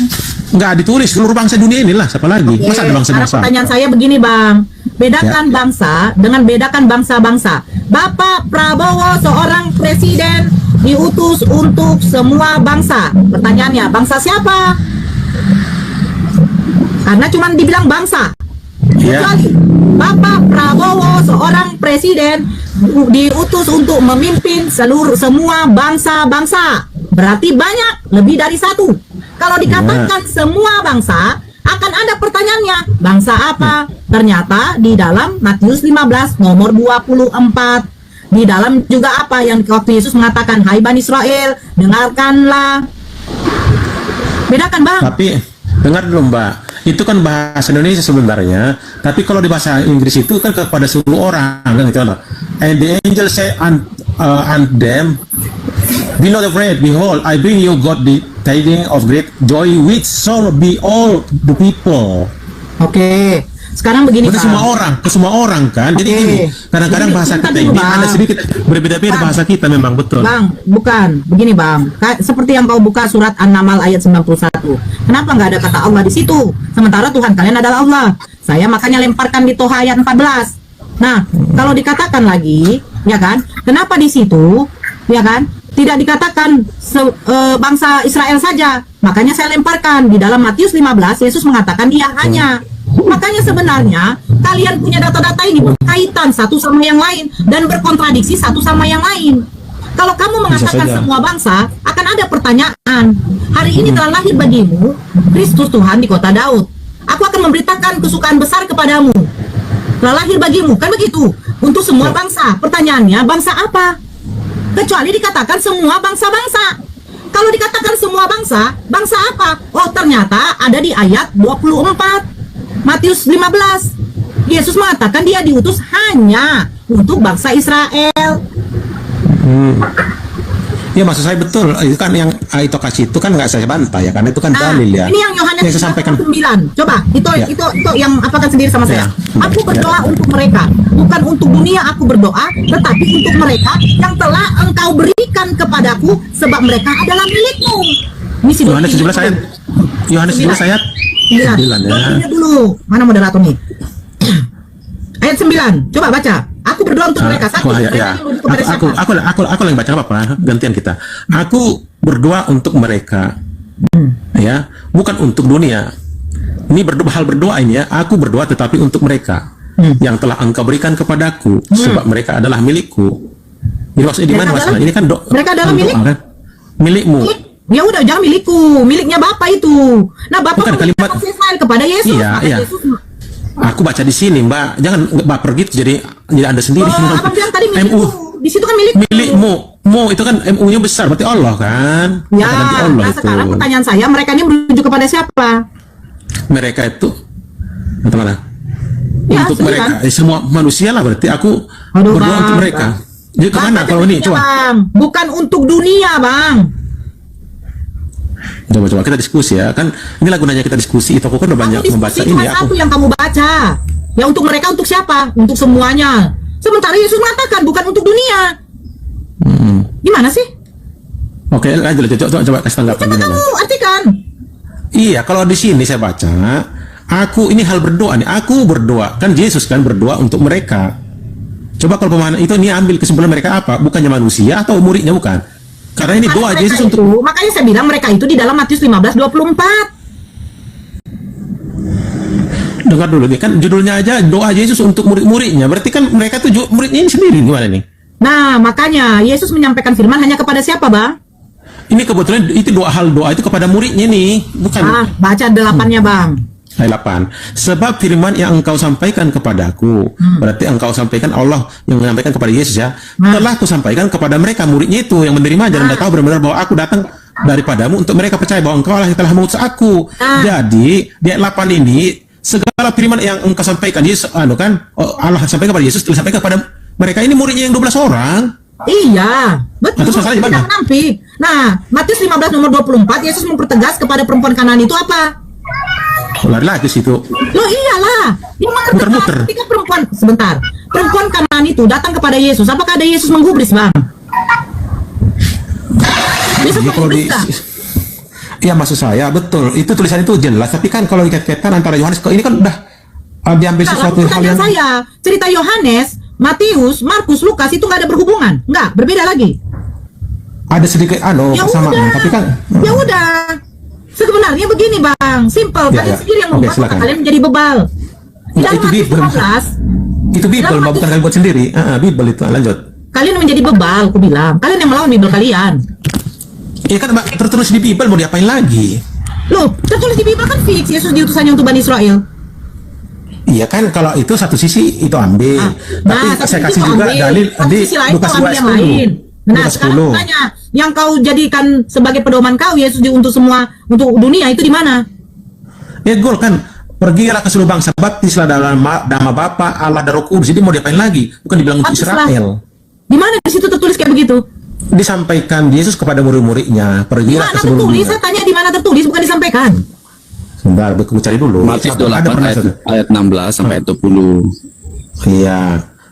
S1: Nggak ditulis seluruh bangsa dunia inilah, siapa lagi?
S2: Oke,
S1: Masa ada
S2: sekarang
S1: bangsa-bangsa?
S2: pertanyaan saya begini, Bang. Bedakan bangsa dengan bedakan bangsa-bangsa. Bapak Prabowo seorang presiden diutus untuk semua bangsa. Pertanyaannya, bangsa siapa? Karena cuma dibilang bangsa.
S1: Ya.
S2: Kecuali Bapak Prabowo seorang presiden diutus untuk memimpin semua bangsa-bangsa. Berarti banyak, lebih dari satu. Kalau dikatakan semua bangsa, akan ada pertanyaannya, bangsa apa? Ternyata di dalam Matius 15 nomor 24, di dalam juga apa yang waktu Yesus mengatakan, hai Bani Israel, dengarkanlah. Bedakan, Bang.
S1: Tapi dengar dulu Mbak, itu kan bahasa Indonesia sebenarnya, tapi kalau di bahasa Inggris itu kan kepada seluruh orang kan gitu loh. And the angel say unto them, be not afraid, behold, I bring you God the tidings of great joy, which shall be all the people.
S2: Oke. Sekarang begini,
S1: Berarti
S2: Bang.
S1: semua orang kan. Jadi
S2: Oke.
S1: gini, kadang-kadang
S2: Jadi,
S1: bahasa
S2: sebentar
S1: kita
S2: dulu,
S1: ini
S2: Bang.
S1: ada sedikit berbeda-beda
S2: Bang.
S1: bahasa kita memang betul.
S2: Bang, bukan. Begini, Bang. Seperti yang kau buka surat An-Naml ayat 91. Kenapa nggak ada kata Allah di situ? Sementara Tuhan kalian adalah Allah. Saya makanya lemparkan di Toha ayat 14. Nah, kalau dikatakan lagi, ya kan? Kenapa di situ, ya kan? Tidak dikatakan bangsa Israel saja. Makanya saya lemparkan di dalam Matius 15, Yesus mengatakan dia hanya. Makanya sebenarnya kalian punya data-data ini berkaitan satu sama yang lain dan berkontradiksi satu sama yang lain. Kalau kamu mengatakan
S1: saja.
S2: semua bangsa, akan ada pertanyaan. Hari ini telah lahir bagimu Kristus Tuhan di kota Daud. Aku akan memberitakan kesukaan besar kepadamu. Telah lahir bagimu, kan begitu? Untuk semua bangsa. Pertanyaannya, bangsa apa? Kecuali dikatakan semua bangsa-bangsa. Kalau dikatakan semua bangsa, bangsa apa? Oh, ternyata ada di ayat 24 Matius 15. Yesus mengatakan dia diutus hanya untuk bangsa Israel.
S1: Ya maksud saya betul, itu kan yang itu kasih itu kan nggak saya bantah ya, karena itu kan dalil ya.
S2: Ini yang Yohanes
S1: yang saya sampaikan.
S2: 9. Coba, itu
S1: Ya.
S2: itu yang apakan sendiri sama saya.
S1: Ya.
S2: Aku berdoa untuk mereka, bukan untuk dunia aku berdoa, tetapi untuk mereka yang telah Engkau berikan kepadaku, sebab mereka adalah milikmu. Ini si
S1: Yohanes 17 ayat. Yohanes 17 ayat.
S2: 9.
S1: 9 ya.
S2: Lihat dulu, mana moderator nih? Ayat 9. Coba baca. Aku berdoa untuk mereka. Satu.
S1: Ya,
S2: Mereka
S1: ya.
S2: yang lebih kepada siapa?
S1: Aku yang baca apa-apa, gantian kita. Aku berdoa untuk mereka. Ya, bukan untuk dunia. Ini hal berdoa ini ya. Aku berdoa tetapi untuk mereka yang telah Engkau berikan kepadaku, sebab mereka adalah milikku. Ini maksudnya di mana
S2: Mereka
S1: masalah?
S2: adalah-
S1: Ini kan
S2: mereka adalah milik?
S1: kan? Milikmu.
S2: Ya udah, jangan milikku, miliknya Bapak itu. Nah, Bapak
S1: Bukan
S2: memberikan
S1: kalimat-
S2: Israel kepada Yesus.
S1: Iya,
S2: Maka
S1: iya.
S2: Yesus,
S1: Aku baca di sini, Mbak. Jangan baper gitu jadi Anda sendiri.
S2: Abang bilang tadi milikku.
S1: MU
S2: Di situ kan milik.
S1: milikmu. Mu itu kan MU-nya besar, berarti Allah kan?
S2: Ya,
S1: Berarti Allah
S2: nah
S1: itu.
S2: sekarang pertanyaan saya, mereka ini merujuk kepada siapa?
S1: Mereka itu mana?
S2: Ya,
S1: Untuk
S2: silakan.
S1: mereka, semua manusia lah berarti aku
S2: Aduh,
S1: berdoa
S2: Bang,
S1: untuk mereka. Jadi kemana
S2: Bapak
S1: kalau ini?
S2: jawabnya,
S1: Coba.
S2: Bang. Bukan untuk dunia, Bang.
S1: Coba kita diskusi ya. Kan inilah gunanya kita diskusi. Itu aku kan udah banyak
S2: Kamu
S1: membaca
S2: diskusi
S1: ini
S2: cuma
S1: ya.
S2: satu yang kamu baca. Ya untuk mereka, untuk siapa? Untuk semuanya. Sementara Yesus mengatakan bukan untuk dunia. Gimana sih?
S1: Oke, lanjut. Coba kasih tanggapan
S2: Coba
S1: gimana.
S2: kamu artikan.
S1: Iya, kalau di sini saya baca, aku ini hal berdoa nih. Aku berdoa, kan Yesus kan berdoa untuk mereka. Coba kalau pemahaman itu ini ambil kesimpulan mereka apa? Bukannya manusia atau muridnya bukan? Karena ini doa
S2: Mereka
S1: Yesus
S2: itu,
S1: untuk
S2: makanya saya bilang mereka itu di dalam Matius 15:24.
S1: dengar dulu nih kan judulnya aja doa Yesus untuk murid-muridnya. Berarti kan mereka tuh muridnya ini sendiri gimana nih?
S2: Nah, makanya Yesus menyampaikan firman hanya kepada siapa, Bang?
S1: Ini kebetulan itu doa itu kepada muridnya nih, bukan
S2: Baca 8-nya, Bang.
S1: ayat 8. Sebab firman yang engkau sampaikan kepadaku, berarti engkau sampaikan Allah yang menyampaikan kepada Yesus ya. Telah aku sampaikan kepada mereka muridnya itu yang menerima dan mereka tahu benar-benar bahwa aku datang daripadamu untuk mereka percaya bahwa engkau Allah yang telah mengutus aku. Jadi di ayat 8 ini segala firman yang engkau sampaikan Yesus Allah sampaikan kepada Yesus telah sampaikan kepada mereka ini muridnya yang 12 orang.
S2: Iya, betul.
S1: Terus masalahnya gimana?
S2: Tidak menampik. Nah, Matius 15 nomor 24, Yesus mempertegas kepada perempuan Kanaan itu apa?
S1: Lari lagi situ.
S2: Loh iyalah, ini
S1: Muter-muter.
S2: ketika perempuan Kanaan itu datang kepada Yesus, apakah ada Yesus menggubris, Bang? Yesus
S1: Jadi kalau di
S2: menggubris,
S1: ya maksud saya betul itu tulisan itu jelas, tapi kan kalau dikait-kaitkan antara Yohanes kok ini kan udah diambil
S2: Nah,
S1: sesuatu hal
S2: pertanyaan
S1: yang
S2: saya, cerita Yohanes, Matius, Markus, Lukas itu nggak ada berhubungan, nggak, berbeda lagi.
S1: ada sedikit
S2: Ya
S1: kesamaan,
S2: udah,
S1: tapi kan
S2: ya udah. Sebenarnya begini, Bang, simple.
S1: Ya,
S2: Kalian
S1: ya.
S2: sendiri yang
S1: Oke,
S2: membuat
S1: silakan.
S2: otak kalian menjadi bebal. Di
S1: Enggak,
S2: dalam
S1: itu
S2: Matius
S1: Bible.
S2: 15,
S1: itu Bible
S2: Dalam
S1: bukan kalian buat sendiri. Bible itu lanjut.
S2: kalian menjadi bebal, aku bilang. Kalian yang melawan Bible kalian.
S1: Iya kan Mbak, tertulis di Bible mau diapain lagi?
S2: Loh, tertulis di Bible kan fix Yesus diutusannya untuk Bani Israel.
S1: Iya kan kalau itu satu sisi itu ambil, tapi
S2: satu
S1: saya
S2: sisi
S1: kasih
S2: kau
S1: juga
S2: ambil,
S1: dalil
S2: satu
S1: di
S2: sisi lain
S1: Lukas
S2: kau ambil yang lain.
S1: 2:10.
S2: Nah,
S1: Lukas
S2: sekarang
S1: 10.
S2: tanya, yang kau jadikan sebagai pedoman kau Yesus untuk semua, untuk dunia itu di mana?
S1: Ya gol kan pergilah ke seluruh bangsa baptislah dalam nama Bapa Allah dan Roh Kudus. Jadi mau diapain lagi? Bukan dibilang untuk
S2: Baptislah.
S1: Israel.
S2: Di mana di situ tertulis kayak begitu?
S1: Disampaikan Yesus kepada murid-muridnya
S2: Di
S1: pergilah
S2: mana
S1: ke seluruh
S2: tertulis?
S1: dunia.
S2: Saya tanya di mana tertulis, bukan disampaikan.
S1: Sebentar, aku cari dulu.
S7: Matius
S1: Ada
S7: 28
S1: pernah
S7: ayat,
S1: satu.
S7: ayat 16 sampai ayat 20.
S1: Iya,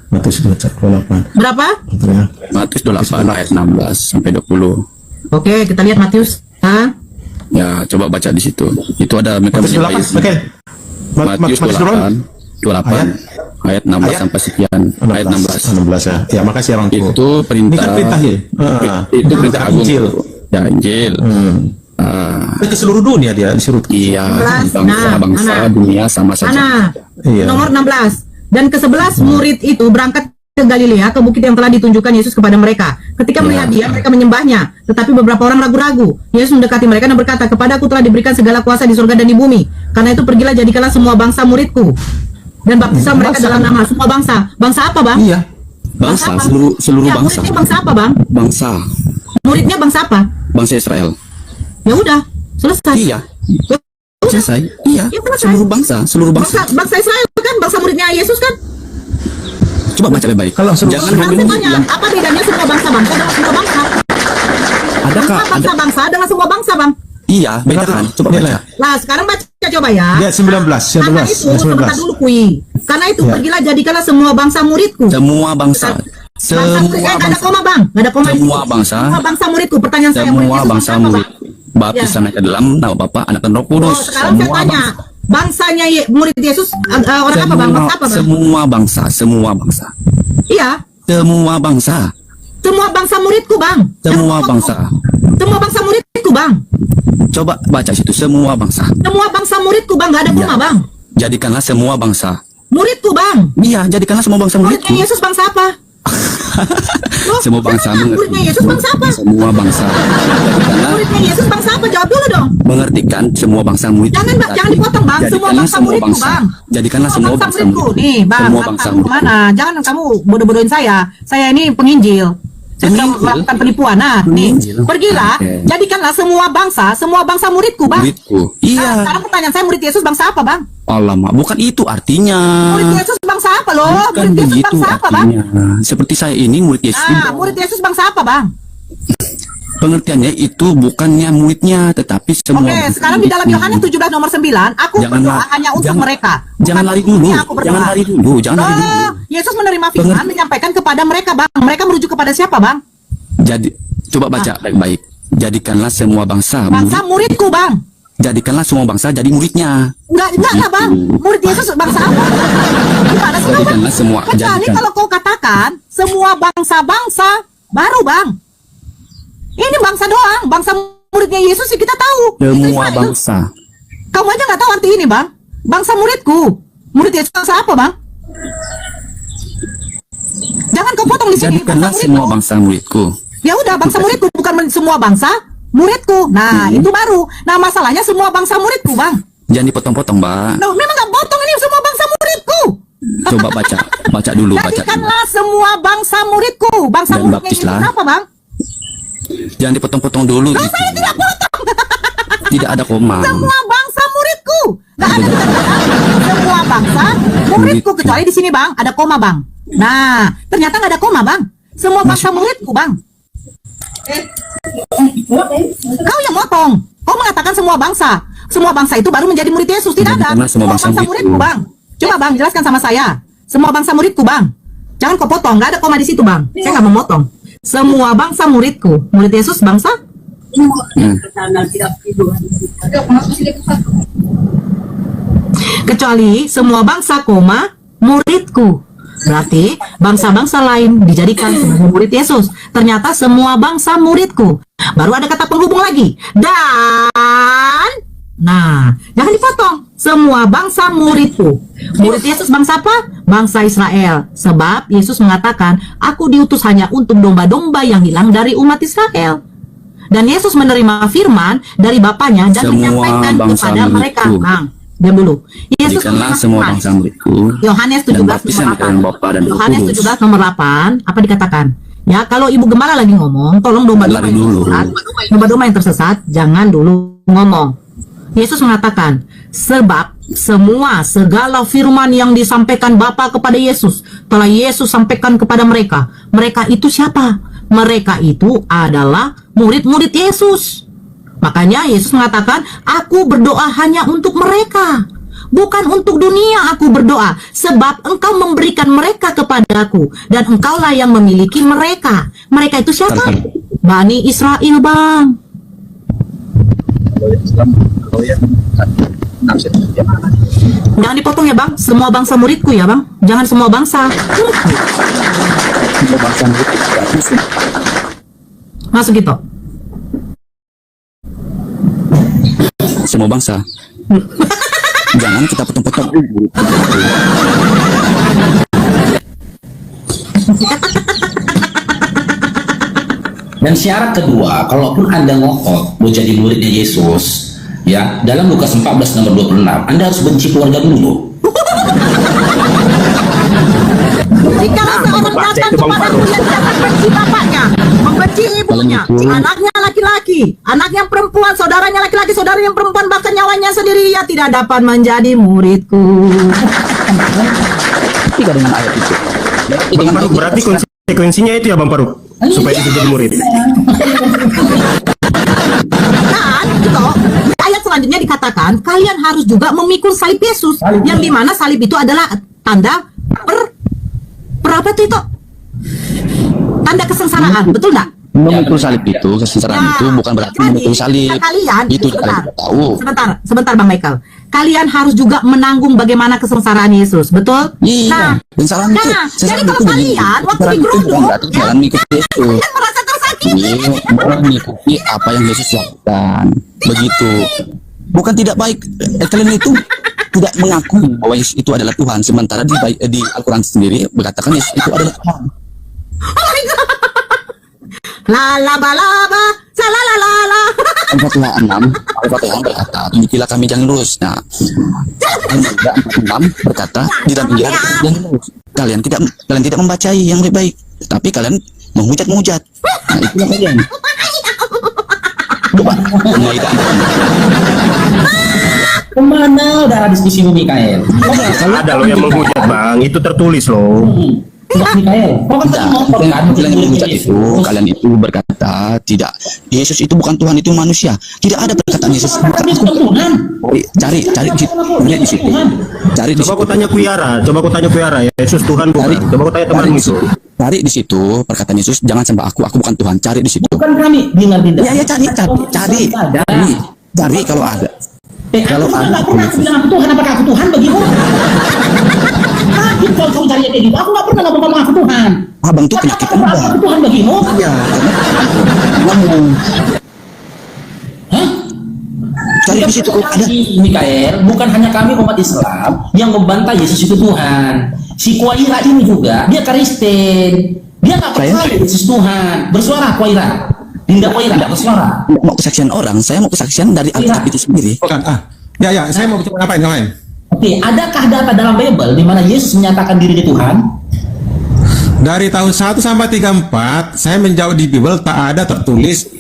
S1: Matius 28.
S2: Berapa?
S1: Ya.
S7: Matius 28 ayat 16 sampai 20.
S2: Oke, kita lihat Matius.
S7: Ya, coba baca di situ. Itu ada mereka
S1: Matius
S7: menyembah
S1: 28.
S7: Yesus.
S1: Oke.
S7: Matius 28 ayat 16
S1: Ayat?
S7: sampai sekian. Ayat 16.
S1: 16 ya. Ya, makasih Abang.
S7: Itu perintah.
S1: Ini kan perintah ya.
S7: Itu perintah agung.
S1: Injil.
S7: Ya, Injil.
S1: Ke seluruh dunia dia disuruh.
S7: Iya,
S2: 16.
S7: bangsa-bangsa
S2: Nah,
S7: dunia sama saja.
S2: Mana?
S1: Iya.
S2: Nomor 16. Dan ke-11 murid itu berangkat ke Galilea, ke bukit yang telah ditunjukkan Yesus kepada mereka. Ketika melihat dia, mereka menyembahnya. Tetapi beberapa orang ragu-ragu. Yesus mendekati mereka dan berkata, kepadaku telah diberikan segala kuasa di surga dan di bumi. Karena itu pergilah jadikanlah semua bangsa muridku. Dan baptislah mereka
S1: Bangsa.
S2: dalam nama semua bangsa. Bangsa apa, Bang?
S1: Iya.
S7: Bangsa,
S2: apa?
S7: seluruh
S2: Ya,
S7: bangsa.
S2: muridnya bangsa apa, Bang?
S7: Bangsa.
S2: Muridnya bangsa apa?
S7: Bangsa Israel.
S2: Ya udah, selesai.
S7: Iya.
S2: Ya udah.
S7: Selesai. Iya.
S2: Ya, selesai.
S7: Seluruh bangsa.
S2: Bangsa Israel kan bangsa muridnya Yesus kan?
S7: Coba baca baik-baik.
S1: Kalau seluruh-
S7: Jangan
S2: Sekarang saya
S7: hanya
S2: tanya,
S7: yang
S2: apa bedanya semua bangsa-bangsa dengan semua bangsa?
S7: adakah ada
S2: Bangsa-bangsa dengan semua bangsa, Bang.
S7: iya, bedakan. Coba baca.
S2: Nah, sekarang baca coba ya.
S1: Lihat 19,
S2: Karena
S1: 19,
S2: itu,
S1: ya, 19.
S2: sebentar dulu kui. Karena itu
S1: Ya.
S2: pergilah jadikanlah semua bangsa muridku.
S7: Semua bangsa.
S2: Bangsa murid,
S7: Semua
S2: nggak ada
S7: bangsa.
S2: koma, Bang. Nggak ada koma di
S7: Semua
S2: situ.
S7: bangsa.
S2: Semua bangsa muridku. Pertanyaan saya, murid
S7: Semua
S2: Yesus
S7: bangsa
S2: apa,
S7: murid.
S2: Bang?
S7: Baptisan ke dalam nama Bapa, Anak dan Roh
S2: Oh,
S7: Kudus.
S2: sekarang saya tanya, bangsanya murid Yesus orang apa, Bang? Bangsa apa, Bang?
S7: Semua bangsa, semua bangsa.
S2: Iya,
S7: Semua bangsa.
S2: semua bangsa muridku, Bang.
S7: Semua bangsa.
S2: Semua bangsa muridku, Bang.
S7: Coba baca situ, semua bangsa.
S2: Semua bangsa muridku, Bang. Nggak ada
S7: Iya.
S2: koma, Bang.
S7: Jadikanlah semua bangsa.
S2: Muridku, Bang.
S7: Iya, jadikanlah semua bangsa muridku.
S2: Muridnya Yesus bangsa apa? Loh,
S7: Semua bangsa
S2: tanya,
S7: mengerti.
S2: muridnya Yesus bangsa apa?
S7: Semua bangsa. Jadikanlah
S2: Muridnya Yesus bangsa apa? Jawab dulu dong.
S7: mengertikan semua bangsa murid.
S2: Jangan, Bang, jangan dipotong, Bang. Semua
S7: Jadikanlah
S2: bangsa
S7: semua
S2: muridku,
S7: bangsa.
S2: Bang.
S7: Jadikanlah semua bangsa
S2: muridku.
S7: murid.
S2: Nih, Bang.
S7: Semua
S2: Bang,
S7: bangsa
S2: kamu
S7: muridku.
S2: kemana? Jangan kamu bodoh-bodohin saya. Saya ini penginjil. Saya sedang
S7: Penginjil?
S2: melakukan penipuan. Nah, nih,
S7: Penginjil.
S2: pergilah.
S7: Oke.
S2: Jadikanlah semua bangsa muridku, Bang.
S7: Muridku.
S2: Nah,
S7: Iya.
S2: sekarang pertanyaan saya, murid Yesus bangsa apa, Bang?
S7: Alamak, bukan itu artinya.
S2: Murid Yesus bangsa apa loh?
S7: Bukan
S2: Murid Yesus
S7: begitu
S2: bangsa apa, Bang?
S7: artinya. Seperti saya ini murid Yesus.
S2: Nah, murid Yesus bangsa apa, Bang?
S7: Pengertiannya itu bukannya muridnya, tetapi semua.
S2: Oke, sekarang di dalam Yohanes 17 nomor 9, aku
S7: Jangan
S2: berdoa
S7: la-
S2: hanya untuk
S7: jangan-
S2: mereka.
S7: Jangan
S2: Bukan
S7: lari
S2: untuk
S7: dulu.
S2: dunia aku berdoa.
S7: Jangan lari dulu. Jangan lari dulu.
S2: Yesus menerima firman menyampaikan kepada mereka, Bang. Mereka merujuk kepada siapa, Bang?
S7: Jadi, coba baca baik-baik. Jadikanlah semua bangsa.
S2: Bangsa muridku, Bang.
S7: Jadikanlah semua bangsa jadi muridnya.
S2: Enggak lah, Bang. Murid Yesus bangsa apa? Gimana sih, Bang?
S7: Jadikanlah semua.
S2: Kecuali
S7: Jadikan.
S2: kalau kau katakan semua bangsa-bangsa baru, Bang. Ini bangsa doang, bangsa muridnya Yesus sih kita tahu. Itu
S7: Semua
S2: Israel.
S7: bangsa.
S2: Kamu aja nggak tahu arti ini, Bang. Bangsa muridku. Murid Yesus bangsa apa, Bang? Jangan kau potong di sini.
S7: Jadikanlah
S2: bangsa
S7: semua
S2: muridku.
S7: bangsa muridku.
S2: Ya udah, bangsa muridku bukan semua bangsa muridku. Nah, itu baru. Nah, masalahnya semua bangsa muridku, Bang.
S7: Jangan dipotong-potong, Mbak.
S2: Nah, memang nggak potong ini semua bangsa muridku.
S7: Coba baca. Baca dulu, baca dulu.
S2: Jadikanlah semua bangsa muridku. Bangsa
S7: Dan
S2: muridnya
S7: baptislah.
S2: Yesus apa, Bang?
S7: Jangan dipotong-potong dulu.
S2: Loh,
S7: gitu.
S2: saya tidak potong.
S7: Tidak ada koma.
S2: Semua bangsa muridku. Nggak ada dikatakan semua bangsa muridku, kecuali di sini, Bang, ada koma, Bang. Nah, ternyata nggak ada koma, Bang. Semua bangsa muridku, Bang. Kau yang motong. Kau mengatakan semua bangsa. Semua bangsa itu baru menjadi murid Yesus. Tidak ada.
S7: Jadikanlah semua bangsa
S2: muridku,
S7: muridku.
S2: Bang. Coba, Bang, jelaskan sama saya. Semua bangsa muridku, Bang. Jangan kau potong. Nggak ada koma di situ, Bang. Saya nggak mau motong. Semua bangsa muridku. Murid Yesus bangsa? Kecuali semua bangsa, koma, muridku. Berarti bangsa-bangsa lain dijadikan sebagai murid Yesus. Ternyata semua bangsa muridku. Baru ada kata penghubung lagi. Dan, nah, jangan dipotong. Semua bangsa muridku. Murid Yesus bangsa apa? Bangsa Israel. Sebab Yesus mengatakan, aku diutus hanya untuk domba-domba yang hilang dari umat Israel. Dan Yesus menerima firman dari Bapaknya dan
S7: Semua
S2: menyampaikan
S7: bangsa
S2: kepada mereka.
S7: muridku.
S2: Bang, diam dulu. Yesus
S7: Jadikanlah
S2: menerima
S7: semua
S2: firman.
S7: bangsa muridku.
S2: Yohanes
S7: Dan
S2: 17
S7: baptisan
S2: nomor
S7: ke dalam Bapa dan
S2: 8.
S7: Roh
S2: Yohanes
S7: Kudus.
S2: 17 nomor 8, apa dikatakan? Ya, kalau Ibu Gembala lagi ngomong, tolong domba-domba
S7: Lari
S2: yang
S7: dulu.
S2: tersesat, domba-domba yang tersesat, jangan dulu ngomong. Yesus mengatakan, sebab segala firman yang disampaikan Bapa kepada Yesus, telah Yesus sampaikan kepada mereka. Mereka itu siapa? Mereka itu adalah murid-murid Yesus. Makanya Yesus mengatakan, aku berdoa hanya untuk mereka. Bukan untuk dunia aku berdoa, sebab engkau memberikan mereka kepadaku, dan engkaulah yang memiliki mereka. Mereka itu siapa? Bani Israel, Bang. Jangan dipotong ya, Bang. Semua bangsa muridku ya, Bang. Jangan semua bangsa muridku. Masuk gitu.
S7: Semua bangsa. Jangan kita potong-potong.
S5: Dan syarat kedua, kalaupun Anda ngotot mau jadi muridnya Yesus, ya, dalam Lukas 14 nomor 26, Anda harus benci keluarga dulu.
S2: Jika seorang
S4: baca
S2: datang
S4: itu, Bang
S2: kepadaku
S4: Farouk.
S2: yang tidak membenci bapaknya, membenci ibunya, anaknya laki-laki, anak yang perempuan, saudaranya laki-laki, saudara yang perempuan, bahkan nyawanya sendiri, ia tidak dapat menjadi muridku.
S5: Tidak dengan ayat itu.
S4: Bang Faruk, berarti konsekuensinya itu ya Bang Faruk, supaya kita jadi murid.
S2: Dan gitu, di ayat selanjutnya dikatakan kalian harus juga memikul salib Yesus, yang dimana salib itu adalah tanda apa tuh itu? Tanda kesengsaraan, betul nggak?
S5: Memikul salib itu, kesengsaraan
S2: Ya,
S5: itu bukan berarti
S2: jadi,
S5: memikul salib.
S2: kalian
S5: Itu kalian tidak tahu.
S2: Sebentar Bang Michael. Kalian harus juga menanggung bagaimana kesengsaraan Yesus, betul?
S5: Iya, kesengsaraan itu.
S2: Jadi
S5: Kesengsaraan
S2: kalau
S5: itu
S2: kalian
S5: begitu.
S2: waktu
S5: Kesengsaraan itu bukan
S2: digeruduk,
S5: berarti jalan mengikuti Yesus.
S2: kalian merasa tersakiti.
S5: Ini mengikuti apa yang Yesus lakukan. Begitu. Bukan tidak baik. Kalian itu tidak mengakui bahwa Yesus itu adalah Tuhan. Sementara di Al-Quran sendiri berkatakan Yesus itu adalah Tuhan.
S2: Laba, salalala.
S5: Al-Fatihah 6, Al-Fatihah berkata, tunjukilah kami jalan lurus. Nah, Al-Fatihah 6 berkata, di dalam Injil ada jalan lurus. Kalian tidak membacai yang lebih baik, tapi kalian menghujat. Nah, itulah kalian. Coba, Maidah.
S8: Kemana udah diskusi Mikael?
S4: Ada loh yang menghujat Bang, itu tertulis loh.
S8: Mikael, kau kan tadi ngomong kan?
S5: Kalian yang menghujat itu, kalian itu berkata, tidak, Yesus itu bukan Tuhan, itu manusia. Tidak ada perkataan Yesus bukan
S8: Tuhan.
S5: Cari di situ. Cari di
S4: Coba aku
S5: situ.
S4: tanya Kuyara, Yesus Tuhan bukan? Coba aku tanya temanmu itu.
S5: Cari di situ perkataan Yesus, jangan sembah aku bukan Tuhan. Cari di situ.
S8: Bukan kami, dengar tidak?
S5: Ya cari kalau ada.
S8: Kalau aku nggak pernah bilang aku Tuhan, apakah aku Tuhan bagimu? Takut kalau kamu cari kayak gitu. Aku nggak pernah ngomong aku Tuhan.
S5: Abang tuh penyakit
S8: Apakah aku Tuhan bagimu?
S5: Ya, ngomong.
S8: Hah?
S5: Cari di situ kalau ada.
S8: Mikael, bukan hanya kami umat Islam yang membantah Yesus itu Tuhan. Si Kuaira ini juga, dia Kristen. Dia nggak percaya Yesus Tuhan. Bersuara Kuaira. Dinda Kuaira bersuara.
S5: Mau kesaksian orang, saya mau kesaksian dari Alkitab itu sendiri.
S1: Bukan, ya, saya mau bicara ngapain?
S8: Oke, adakah data dalam Bible di mana Yesus menyatakan dirinya Tuhan?
S1: Dari tahun 1 sampai 34, saya menjawab di Bible tak ada tertulis,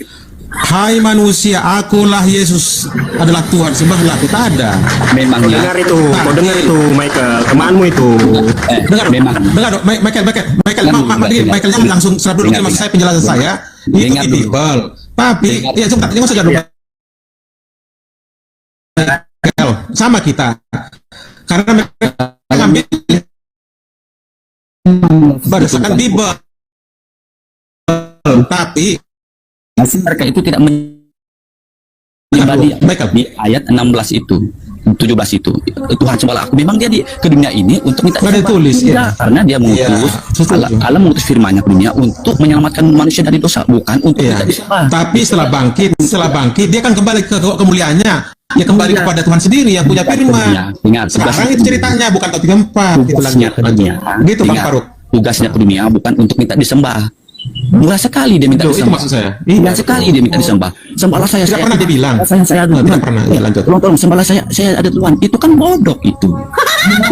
S1: hai manusia, akulah Yesus adalah Tuhan, sembahlah aku, tak ada.
S5: Memangnya.
S4: Kau dengar itu, Michael, temanmu itu.
S5: Memang.
S1: Dengar, Michael langsung serap dulu
S5: Dengar,
S1: maksud saya, penjelasan saya itu
S5: Dengar
S1: di
S5: dulu.
S1: Bible. Tapi, ya sebentar, ini maksudnya dulu. Sama kita, karena mereka ngambil berdasarkan Bible, tapi
S5: Mereka itu tidak menyembah dia. Di ayat 16 itu, 17 itu, Tuhan sembahlah aku. Memang dia ke dunia ini untuk minta
S1: Nggak ditulis, ya.
S5: karena dia mengutus Allah mengutus firman-Nya ke dunia untuk menyelamatkan manusia dari dosa, bukan untuk
S1: Iya.
S5: minta disembah.
S1: Tapi setelah bangkit dia kan kembali ke kemuliaannya. Dia kembali kepada Tuhan sendiri yang punya firman.
S5: Ingat,
S1: Sekarang itu ceritanya bukan tahun 34 gitu lagi.
S5: tugasnya ke dunia.
S1: Gitu Bang
S5: Ingat,
S1: Faruk.
S5: Tugasnya ke dunia bukan untuk minta disembah. Murah sekali dia minta
S1: Itu
S5: disembah.
S1: maksud saya.
S5: Murah sekali dia minta disembah. Sembahlah saya.
S1: Tidak pernah dia bilang.
S5: Saya ada
S1: Tidak pernah. Ya, lanjut.
S5: Tolong sembahlah saya ada Tuhan. Itu kan bodoh itu.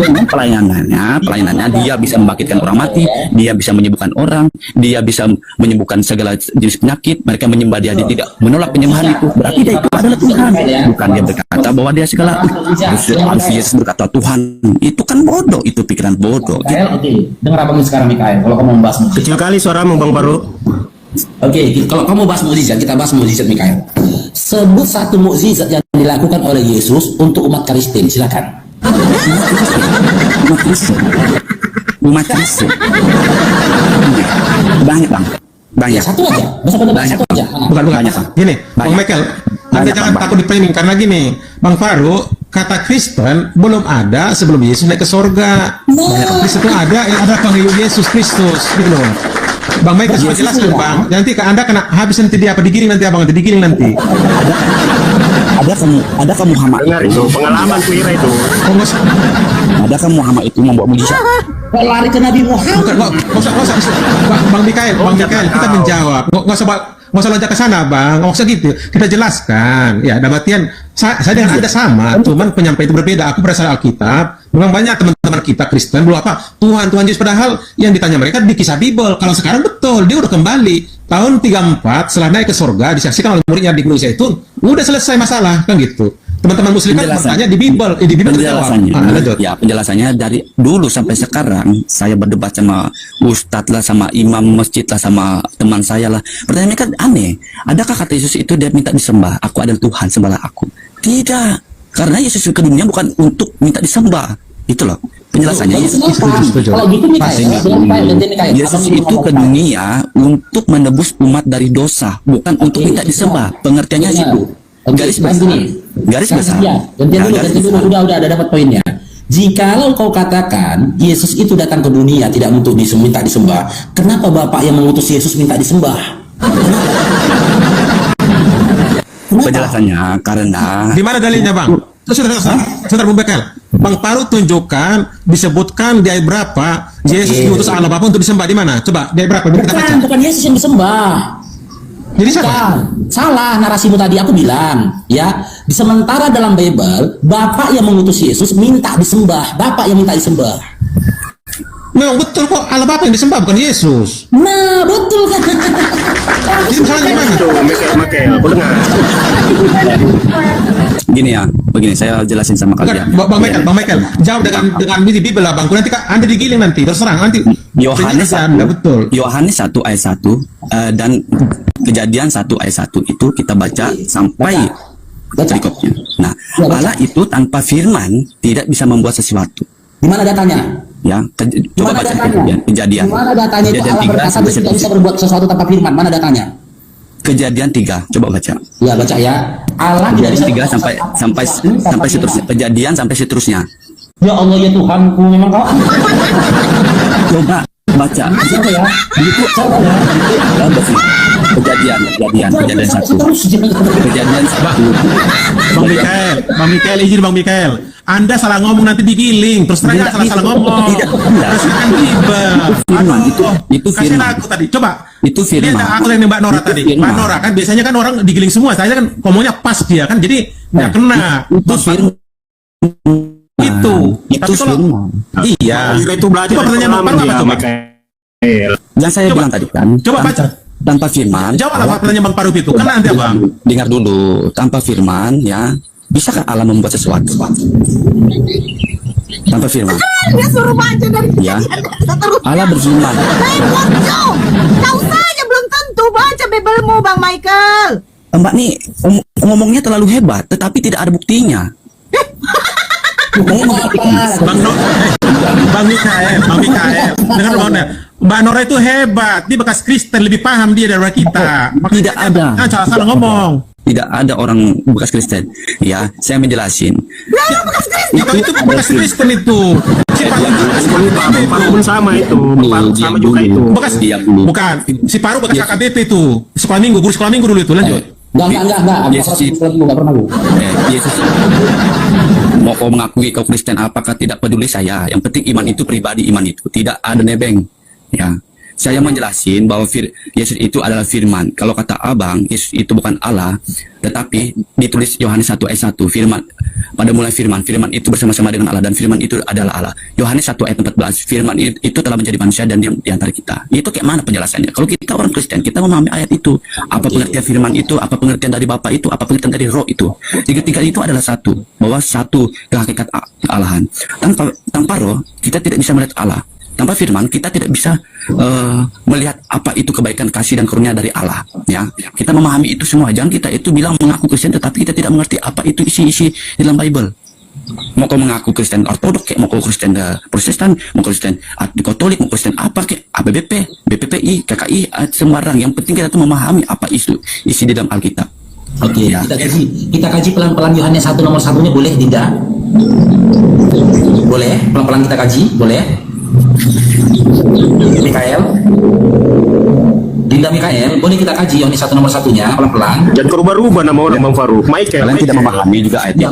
S5: Dengan pelayanannya dia bisa membangkitkan orang mati, dia bisa menyembuhkan orang, dia bisa menyembuhkan segala jenis penyakit. Mereka menyembah dia tidak menolak penyembahan itu. Berarti dia itu adalah Tuhan. Bukan dia berkata bahwa dia segala harus Yesus berkata Tuhan. Itu kan bodoh, itu pikiran bodoh.
S8: Mikael, oke. Dengar abang sekarang Mikael. Kalau kamu membahas mukjizat.
S4: Kecil kali suaramu Bang Faruk.
S8: Oke, kalau kamu bahas mukjizat, kita bahas mukjizat Mikael. Sebut satu mukjizat yang dilakukan oleh Yesus untuk umat Kristen. Silakan.
S5: Umat Kristen banyak bang, banyak.
S8: Satu aja. Masa benar
S5: Banyak,
S8: satu aja.
S5: Bang.
S1: Bukan.
S5: Banyak, Bang.
S1: Gini, Bang
S5: Banyak.
S1: Michael, Anda
S5: Banyak,
S1: jangan
S5: Bang.
S1: takut di framing karena gini, Bang Faruk, kata Kristen belum ada sebelum Yesus naik ke sorga. Kristen itu ada yang ada penghulu Yesus Kristus, gitu loh. Bang Michael sudah jelaskan Bang. Nanti Anda kena habis nanti dia apa digiring nanti abang nanti digiring nanti.
S5: Adakah Muhammad
S4: Dengar itu, pengalaman Kuyara itu.
S1: Oh, nggak usah.
S5: Adakah Muhammad itu membawa mujizat?
S8: Kok lari ke Nabi Muhammad?
S1: Bukan, nggak usah. Bang Mikael, kita menjawab. Nggak usah nggak usah loncat ke sana bang, nggak usah gitu. Kita jelaskan, ya. Dalam artian saya dengan anda sama, cuman penyampaian itu berbeda. Aku berasal Alkitab. Memang banyak teman-teman kita Kristen dulu apa Tuhan Yesus, padahal yang ditanya mereka di kisah Bible. Kalau sekarang betul, dia udah kembali tahun 34 setelah naik ke surga, disaksikan oleh muridnya di Gunung Zaitun, udah selesai masalah kan gitu. Teman-teman muslim kan bertanya di Bible, di Bible
S5: Penjelasannya,
S1: lanjut.
S5: ya penjelasannya dari dulu sampai sekarang saya berdebat sama ustadz lah, sama imam masjid lah, sama teman saya lah. Pertanyaan mereka aneh. Adakah kata Yesus itu dia minta disembah? Aku adalah Tuhan, sembahlah aku. Tidak, karena Yesus ke dunia bukan untuk minta disembah. Itu loh penjelasannya. Yesus
S8: Kalau gitu Mikael,
S5: Yesus itu ke dunia untuk menebus umat dari dosa, bukan untuk minta disembah. Pengertiannya situ. Garis besar. Garis besar.
S8: Gantian dulu, udah dapat poinnya. Jikalau kau katakan Yesus itu datang ke dunia tidak untuk minta disembah, kenapa Bapak yang mengutus Yesus minta disembah?
S5: Penjelasannya karena
S1: Di mana dalilnya bang? Sebentar Bung Bekel. Bang Paru tunjukkan, disebutkan di ayat berapa Yesus diutus Allah Bapa untuk disembah, di mana? Coba di ayat berapa? Kita baca.
S8: Bukan Yesus yang disembah.
S1: Jadi siapa?
S8: Bukan. Salah narasimu tadi, aku bilang ya. Di sementara dalam Bible Bapak yang mengutus Yesus minta disembah, Bapak yang minta disembah.
S1: Memang betul kok, Allah Bapa yang disembah bukan Yesus.
S8: Nah betul kan.
S1: Jadi misalnya gimana?
S4: Itu Michael, aku dengar.
S5: gini ya, begini saya jelasin sama kalian.
S1: Bukan, Bang Michael, jawab dengan di Bible lah Bang. Nanti Anda digiling nanti, terserah nanti.
S5: Yohanes
S1: Anda betul.
S5: Yohanes 1 ayat 1 dan Kejadian 1 ayat 1 itu kita baca sampai berikutnya. Nah, Allah itu tanpa firman tidak bisa membuat sesuatu.
S8: Di mana datanya?
S5: Ya, coba baca Kejadian.
S8: Di mana datanya itu Allah berkata dia tidak bisa berbuat sesuatu tanpa firman? Mana datanya?
S5: Kejadian 3, coba baca.
S8: Ya baca ya. Allah tidak bisa.
S5: Kejadian 3 sampai seterusnya. Kejadian sampai seterusnya.
S8: Ya Allah ya Tuhanku, memang kau.
S5: Coba baca.
S8: Siapa ya?
S5: Itu
S8: Siapa ya?
S5: Kejadian 1. Kejadian 1.
S1: Bang Mikael, izin Bang Mikael. Anda salah ngomong nanti digiling, terus terang salah ngomong.
S5: Tidak.
S1: Kasihkan Bible.
S5: Firman itu
S1: Kasih
S5: firman.
S1: aku tadi, coba.
S5: Itu firman.
S1: Lihat aku yang Mbak Nora
S5: Itu
S1: tadi.
S5: firman.
S1: Mbak Nora kan biasanya kan orang digiling semua. Saya kan ngomongnya pas dia kan, jadi nggak kena.
S5: Itu firman.
S1: Itu.
S5: Itu
S1: Tapi kalau
S5: firman.
S1: iya.
S4: Itu belajar
S1: Coba pertanyaan Bang Paru apa coba?
S4: Michael.
S5: Yang saya
S1: Coba.
S5: bilang tadi kan.
S1: Coba baca.
S5: Tanpa firman.
S1: Jawab apa pertanyaan Bang Paru itu? Kan nanti Bang.
S5: Dengar dulu. Tanpa firman ya. Bisakah Allah membuat sesuatu? Tanpa firman.
S3: Dia suruh baca dari
S5: Ya.
S3: terus.
S5: Allah berfirman.
S3: Kau saja belum tentu baca Biblemu Bang Michael.
S5: Mbak nih ngomongnya terlalu hebat, tetapi tidak ada buktinya.
S1: Bang Mikael, dengar Bang Nora. Mbak Nora itu hebat, dia bekas Kristen, lebih paham dia daripada kita.
S5: Tidak ada.
S1: Salah ngomong.
S5: Tidak ada orang bekas Kristen. Ya, saya menjelasin.
S1: Itu bekas Kristen itu. Si
S4: Paru pun sama itu. Paru sama juga itu.
S1: bekas bukan. Si Paru bekas KKBP itu. Sekolah minggu, guru sekolah minggu dulu itu. Lanjut.
S8: Enggak.
S5: Yesus itu
S8: Enggak pernah Bu.
S5: Yesus mau kau mengakui kau Kristen, apakah tidak peduli saya? Yang penting iman itu pribadi, iman itu tidak ada nebeng. Ya, saya menjelasin bahwa Yesus itu adalah firman. Kalau kata abang, Yesus itu bukan Allah, tetapi ditulis Yohanes 1 ayat 1, firman pada mulai firman itu bersama-sama dengan Allah dan firman itu adalah Allah. Yohanes 1 ayat 14, firman itu telah menjadi manusia dan diam di antara kita. Itu kayak mana penjelasannya? Kalau kita orang Kristen, kita memahami ayat itu. Apa pengertian firman itu? Apa pengertian dari Bapa itu? Apa pengertian dari Roh itu? Tiga-tiga itu adalah satu, bahwa satu kehakikat Allahan. Tanpa Roh, kita tidak bisa melihat Allah. Tanpa firman kita tidak bisa melihat apa itu kebaikan, kasih dan karunia dari Allah. Ya, kita memahami itu semua. Jangan kita itu bilang mengaku Kristen tetapi kita tidak mengerti apa itu isi-isi dalam Bible. Mau kau mengaku Kristen Ortodok, kayak mau kau Kristen Protestan, mau Kristen Katolik, mau Kristen apa kayak ABBP, BPPI, KKI, sembarang. Yang penting kita tuh memahami apa isi di dalam Alkitab.
S8: Oke,
S5: Ya.
S8: kita kaji pelan-pelan Yohanes 1 nomor 1-nya, boleh Dinda? Boleh, pelan-pelan kita kaji, boleh? Mikael, Dinda Mikael, boleh kita kaji Yohanes 1 nomor 1-nya pelan-pelan.
S4: Jangan berubah-ubah nama orang Bang Faruk. Michael.
S5: Kalian tidak memahami juga ayat itu.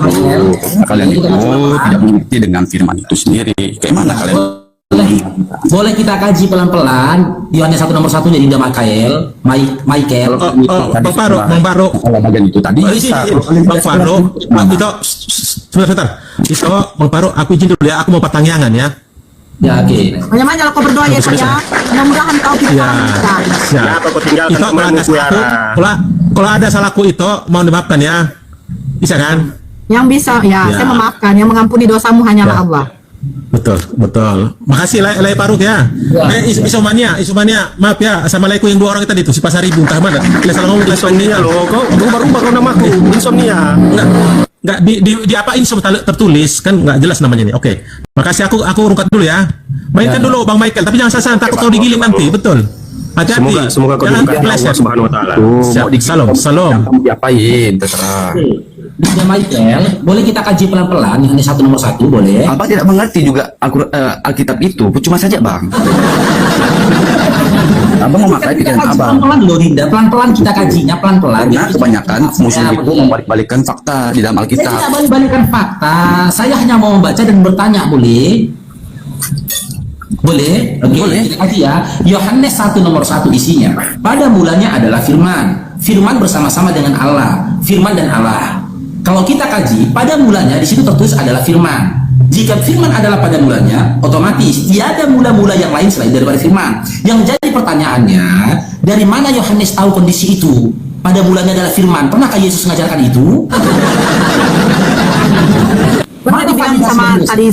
S5: Kalian itu tidak mengerti dengan firman itu sendiri. Kayak mana kalian?
S8: boleh kita kaji pelan-pelan. Yohanes 1 nomor 1 jadi Michael.
S1: Bang Faruk.
S7: Kalau bagian itu tadi.
S1: Bang Faruk, itu sebentar. Itu Bang Faruk, aku izin dulu ya, aku mau patangyangan ya.
S8: Ya, oke.
S2: Banyak-banyak kau berdoa ya saya. Mudah-mudahan kau bisa
S1: Ya,
S2: lanjutkan.
S1: ya.
S4: Apa kau tinggalkan
S1: Itu kalau
S4: temanmu
S1: ada salahku, kalau ada salahku itu mau dimaafkan ya, bisa kan?
S2: Yang bisa ya,
S1: Ya.
S2: saya memaafkan. Yang mengampuni dosamu hanyalah
S1: Ya.
S2: Allah.
S1: Betul. Makasih Lai Faruk ya. Isomania, maaf ya. Assalamualaikum yang 2 orang tadi itu si Pasar Ibu entah mana. Salah ngomong
S4: Insomnia loh, kau berubah-ubah kau namaku. Insomnia.
S1: Enggak di apain semua tertulis kan nggak jelas namanya nih. Oke. Makasih aku urungkat dulu ya. Mainkan dulu Bang Michael, tapi jangan sasaran takut kau digiling nanti, betul. Hati-hati.
S4: Semoga kau
S1: Jangan
S4: diberkati Allah
S1: kepleset.
S4: Subhanahu wa taala.
S1: Siap. Salam.
S7: Kamu diapain? Terserah.
S8: Ya, Michael, boleh kita kaji pelan-pelan. Yohanes 1 nomor 1 boleh.
S7: Abang tidak mengerti juga Alkitab itu. Cuma saja bang. Abang memakai pikiran
S8: Kaji
S7: abang.
S8: pelan-pelan loh, Dinda. Pelan-pelan kita kajinya, pelan-pelan.
S7: Karena
S8: Jadi,
S7: kebanyakan musuh itu membalik-balikkan fakta di dalam
S8: saya
S7: Alkitab.
S8: tidak balik-balikan fakta. Saya hanya mau membaca dan bertanya, boleh? Boleh? Oke,
S7: Boleh.
S8: kita kaji ya. Yohanes 1 nomor 1 isinya. Pada mulanya adalah firman. Firman bersama-sama dengan Allah. Firman dan Allah. Kalau kita kaji, pada mulanya di situ tertulis adalah firman. Jika firman adalah pada mulanya, otomatis tiada mula-mula yang lain selain daripada firman. Yang jadi pertanyaannya, dari mana Yohanes tahu kondisi itu? Pada mulanya adalah firman. Pernahkah Yesus mengajarkan itu?
S2: Pernah dibilang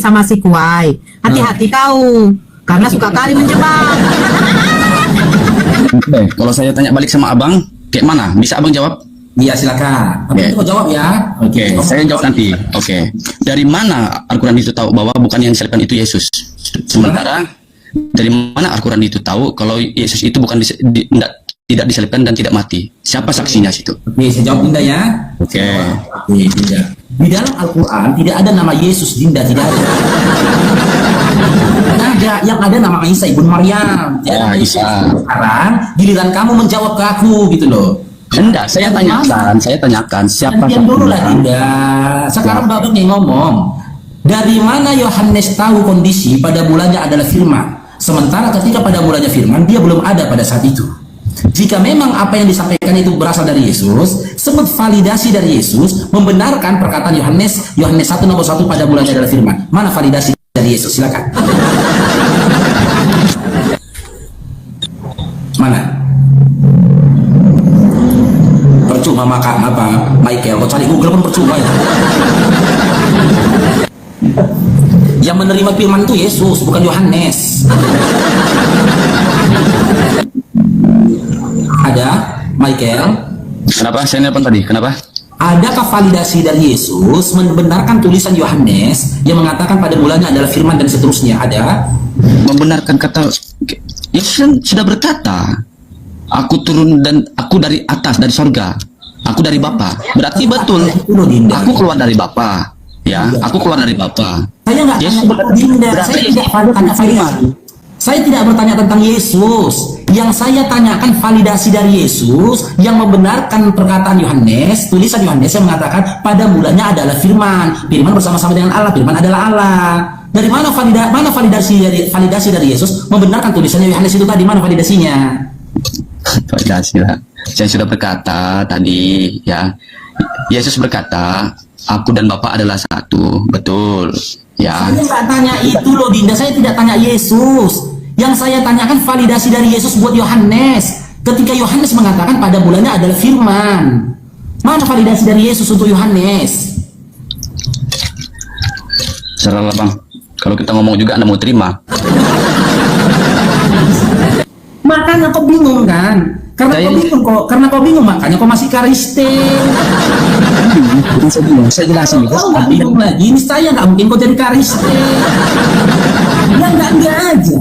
S2: sama si Kuai, hati-hati kau, karena suka kali menjebak.
S7: Kalau saya tanya balik sama abang, kayak mana? Bisa abang jawab?
S8: Iya, silakan. Tapi
S7: Oke.
S8: itu kau jawab ya.
S7: Oke, saya jawab nanti. Oke. Dari mana Al-Quran itu tahu bahwa bukan yang disalibkan itu Yesus? Sementara dari mana Al-Quran itu tahu kalau Yesus itu bukan tidak disalibkan dan tidak mati? Siapa saksinya situ?
S8: Oke, saya jawab Dinda ya.
S7: Oke.
S8: Oke, Dinda. Di dalam Al-Quran tidak ada nama Yesus, Dinda, tidak ada. Tidak ada, yang ada nama Isa ibnu Maryam. Tidak ada
S7: Ya, Isa.
S8: Sekarang giliran kamu menjawab ke aku gitu loh.
S7: Enggak, saya tanyakan siapa
S8: Gantian dulu lah,
S7: saksinya?
S8: Dinda. Sekarang babak yang ngomong. Dari mana Yohanes tahu kondisi pada mulanya adalah firman? Sementara ketika pada mulanya firman, dia belum ada pada saat itu. Jika memang apa yang disampaikan itu berasal dari Yesus, sebut validasi dari Yesus membenarkan perkataan Yohanes 1 nomor 1 pada mulanya adalah firman. Mana validasi dari Yesus? Silakan. Mana? Percuma maka apa Michael, kau cari Google pun percuma ya. Yang menerima firman itu Yesus, bukan Yohanes. Ada Michael?
S7: Kenapa? Saya nelpon tadi. Kenapa?
S8: Adakah validasi dari Yesus membenarkan tulisan Yohanes yang mengatakan pada mulanya adalah firman dan seterusnya? Ada?
S7: Membenarkan kata Yesus kan sudah berkata, aku turun dan aku dari atas, dari sorga. Aku dari Bapa. Berarti betul.
S8: Itu loh, Dinda.
S7: Aku keluar dari Bapa. Ya, aku keluar dari Bapa.
S8: Saya nggak
S7: Yesus
S8: tanya
S7: berkata,
S8: Dinda.
S7: berarti
S8: Saya tidak tanya validasi. Saya tidak bertanya tentang Yesus. Yang saya tanyakan validasi dari Yesus yang membenarkan perkataan Yohanes, tulisan Yohanes yang mengatakan pada mulanya adalah firman. Firman bersama-sama dengan Allah. Firman adalah Allah. Dari mana validasi dari Yesus membenarkan tulisannya Yohanes itu tadi? Mana validasinya?
S7: validasi lah. Saya sudah berkata tadi, ya. Yesus berkata, aku dan Bapa adalah satu. Betul. Ya.
S8: Saya nggak tanya itu loh, Dinda. Saya tidak tanya Yesus. Yang saya tanyakan validasi dari Yesus buat Yohanes. Ketika Yohanes mengatakan pada bulannya adalah firman. Mana validasi dari Yesus untuk Yohanes?
S7: Serahlah bang. Kalau kita ngomong juga Anda mau terima.
S8: Makanya kau bingung kan? Karena kau bingung makanya kau masih Kristen.
S7: Saya bingung. Saya jelasin itu.
S8: Kau nggak bingung lagi. Ini saya nggak mungkin kau jadi Kristen. Ya nggak aja.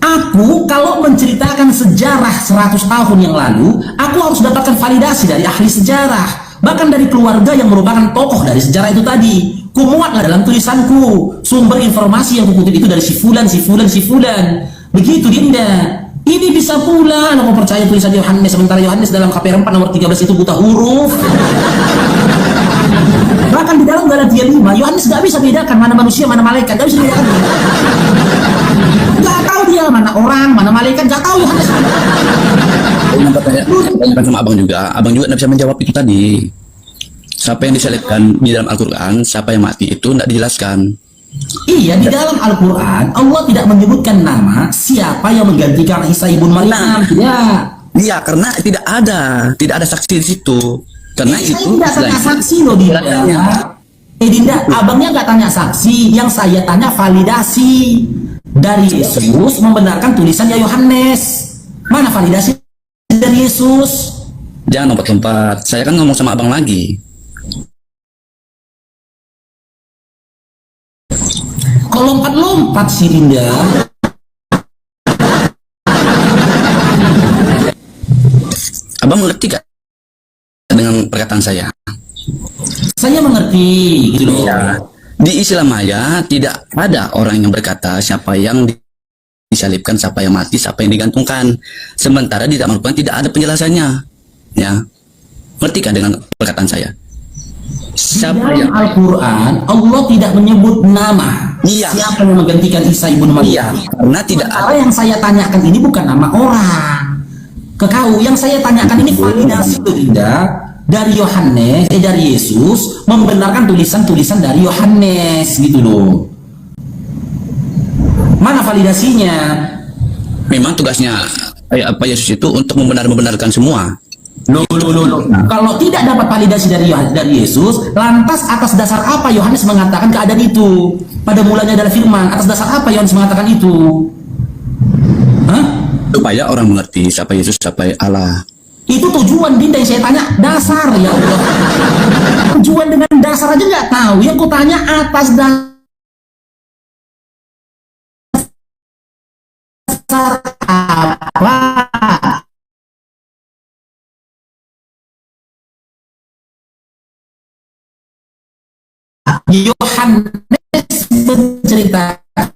S8: Aku kalau menceritakan sejarah 100 tahun yang lalu, aku harus dapatkan validasi dari ahli sejarah, bahkan dari keluarga yang merupakan tokoh dari sejarah itu tadi. Kumuatlah dalam tulisanku sumber informasi yang kukutip itu dari si fulan. Begitu, Dinda. Ini bisa pula aku percaya tulisan Yohanes, sementara Yohanes dalam KPR 4 nomor 13 itu buta huruf. Bahkan di dalam Galatia 5, Yohanes gak bisa bedakan mana manusia, mana malaikat, gak bisa bedakan. Gak tahu dia mana orang, mana malaikat, gak tahu Yohanes.
S7: Tanyakan sama abang juga tidak bisa menjawab itu tadi. Siapa yang diselipkan di dalam Al-Quran, siapa yang mati itu tidak dijelaskan.
S8: Iya, di dalam Al-Quran Allah tidak menyebutkan nama siapa yang menggantikan Isa ibn Maryam. Tidak.
S7: Iya, karena tidak ada saksi di situ. Karena
S8: Saya
S7: itu
S8: tidak tanya saksi loh Dinda. Dinda, abangnya nggak tanya saksi, yang saya tanya validasi dari Yesus membenarkan tulisannya Yohanes. Mana validasi dari Yesus?
S7: jangan lompat-lompat. Saya kan ngomong sama abang lagi.
S8: Kok lompat-lompat sih Dinda?
S7: Abang mengerti gak dengan perkataan saya?
S8: Saya mengerti gitu loh.
S7: Di Islam Maya tidak ada orang yang berkata siapa yang disalibkan, siapa yang mati, siapa yang digantungkan. Sementara di dalam Al-Quran tidak ada penjelasannya. Ya, ngerti kan dengan perkataan saya? Siapa
S8: Dalam
S7: yang
S8: Al-Quran Allah tidak menyebut nama
S7: Iya.
S8: siapa yang menggantikan Isa ibn Maryam.
S7: karena tidak ada.
S8: Sementara yang saya tanyakan ini bukan nama orang. Ke kau yang saya tanyakan ini validasi loh Dinda. Dari Yohanes, dari Yesus membenarkan tulisan-tulisan dari Yohanes gitu loh. Mana validasinya?
S7: Memang tugasnya apa Yesus itu untuk membenarkan semua.
S8: Loh. Kalau tidak dapat validasi dari Yesus, lantas atas dasar apa Yohanes mengatakan keadaan itu? Pada mulanya adalah firman. Atas dasar apa Yohanes mengatakan itu? Hah?
S7: Supaya orang mengerti siapa Yesus, siapa Allah.
S8: Itu tujuan Dinda yang saya tanya dasar ya Allah. Tujuan dengan dasar aja nggak tahu. Yang ku tanya atas dasar apa? Yohanes menceritakan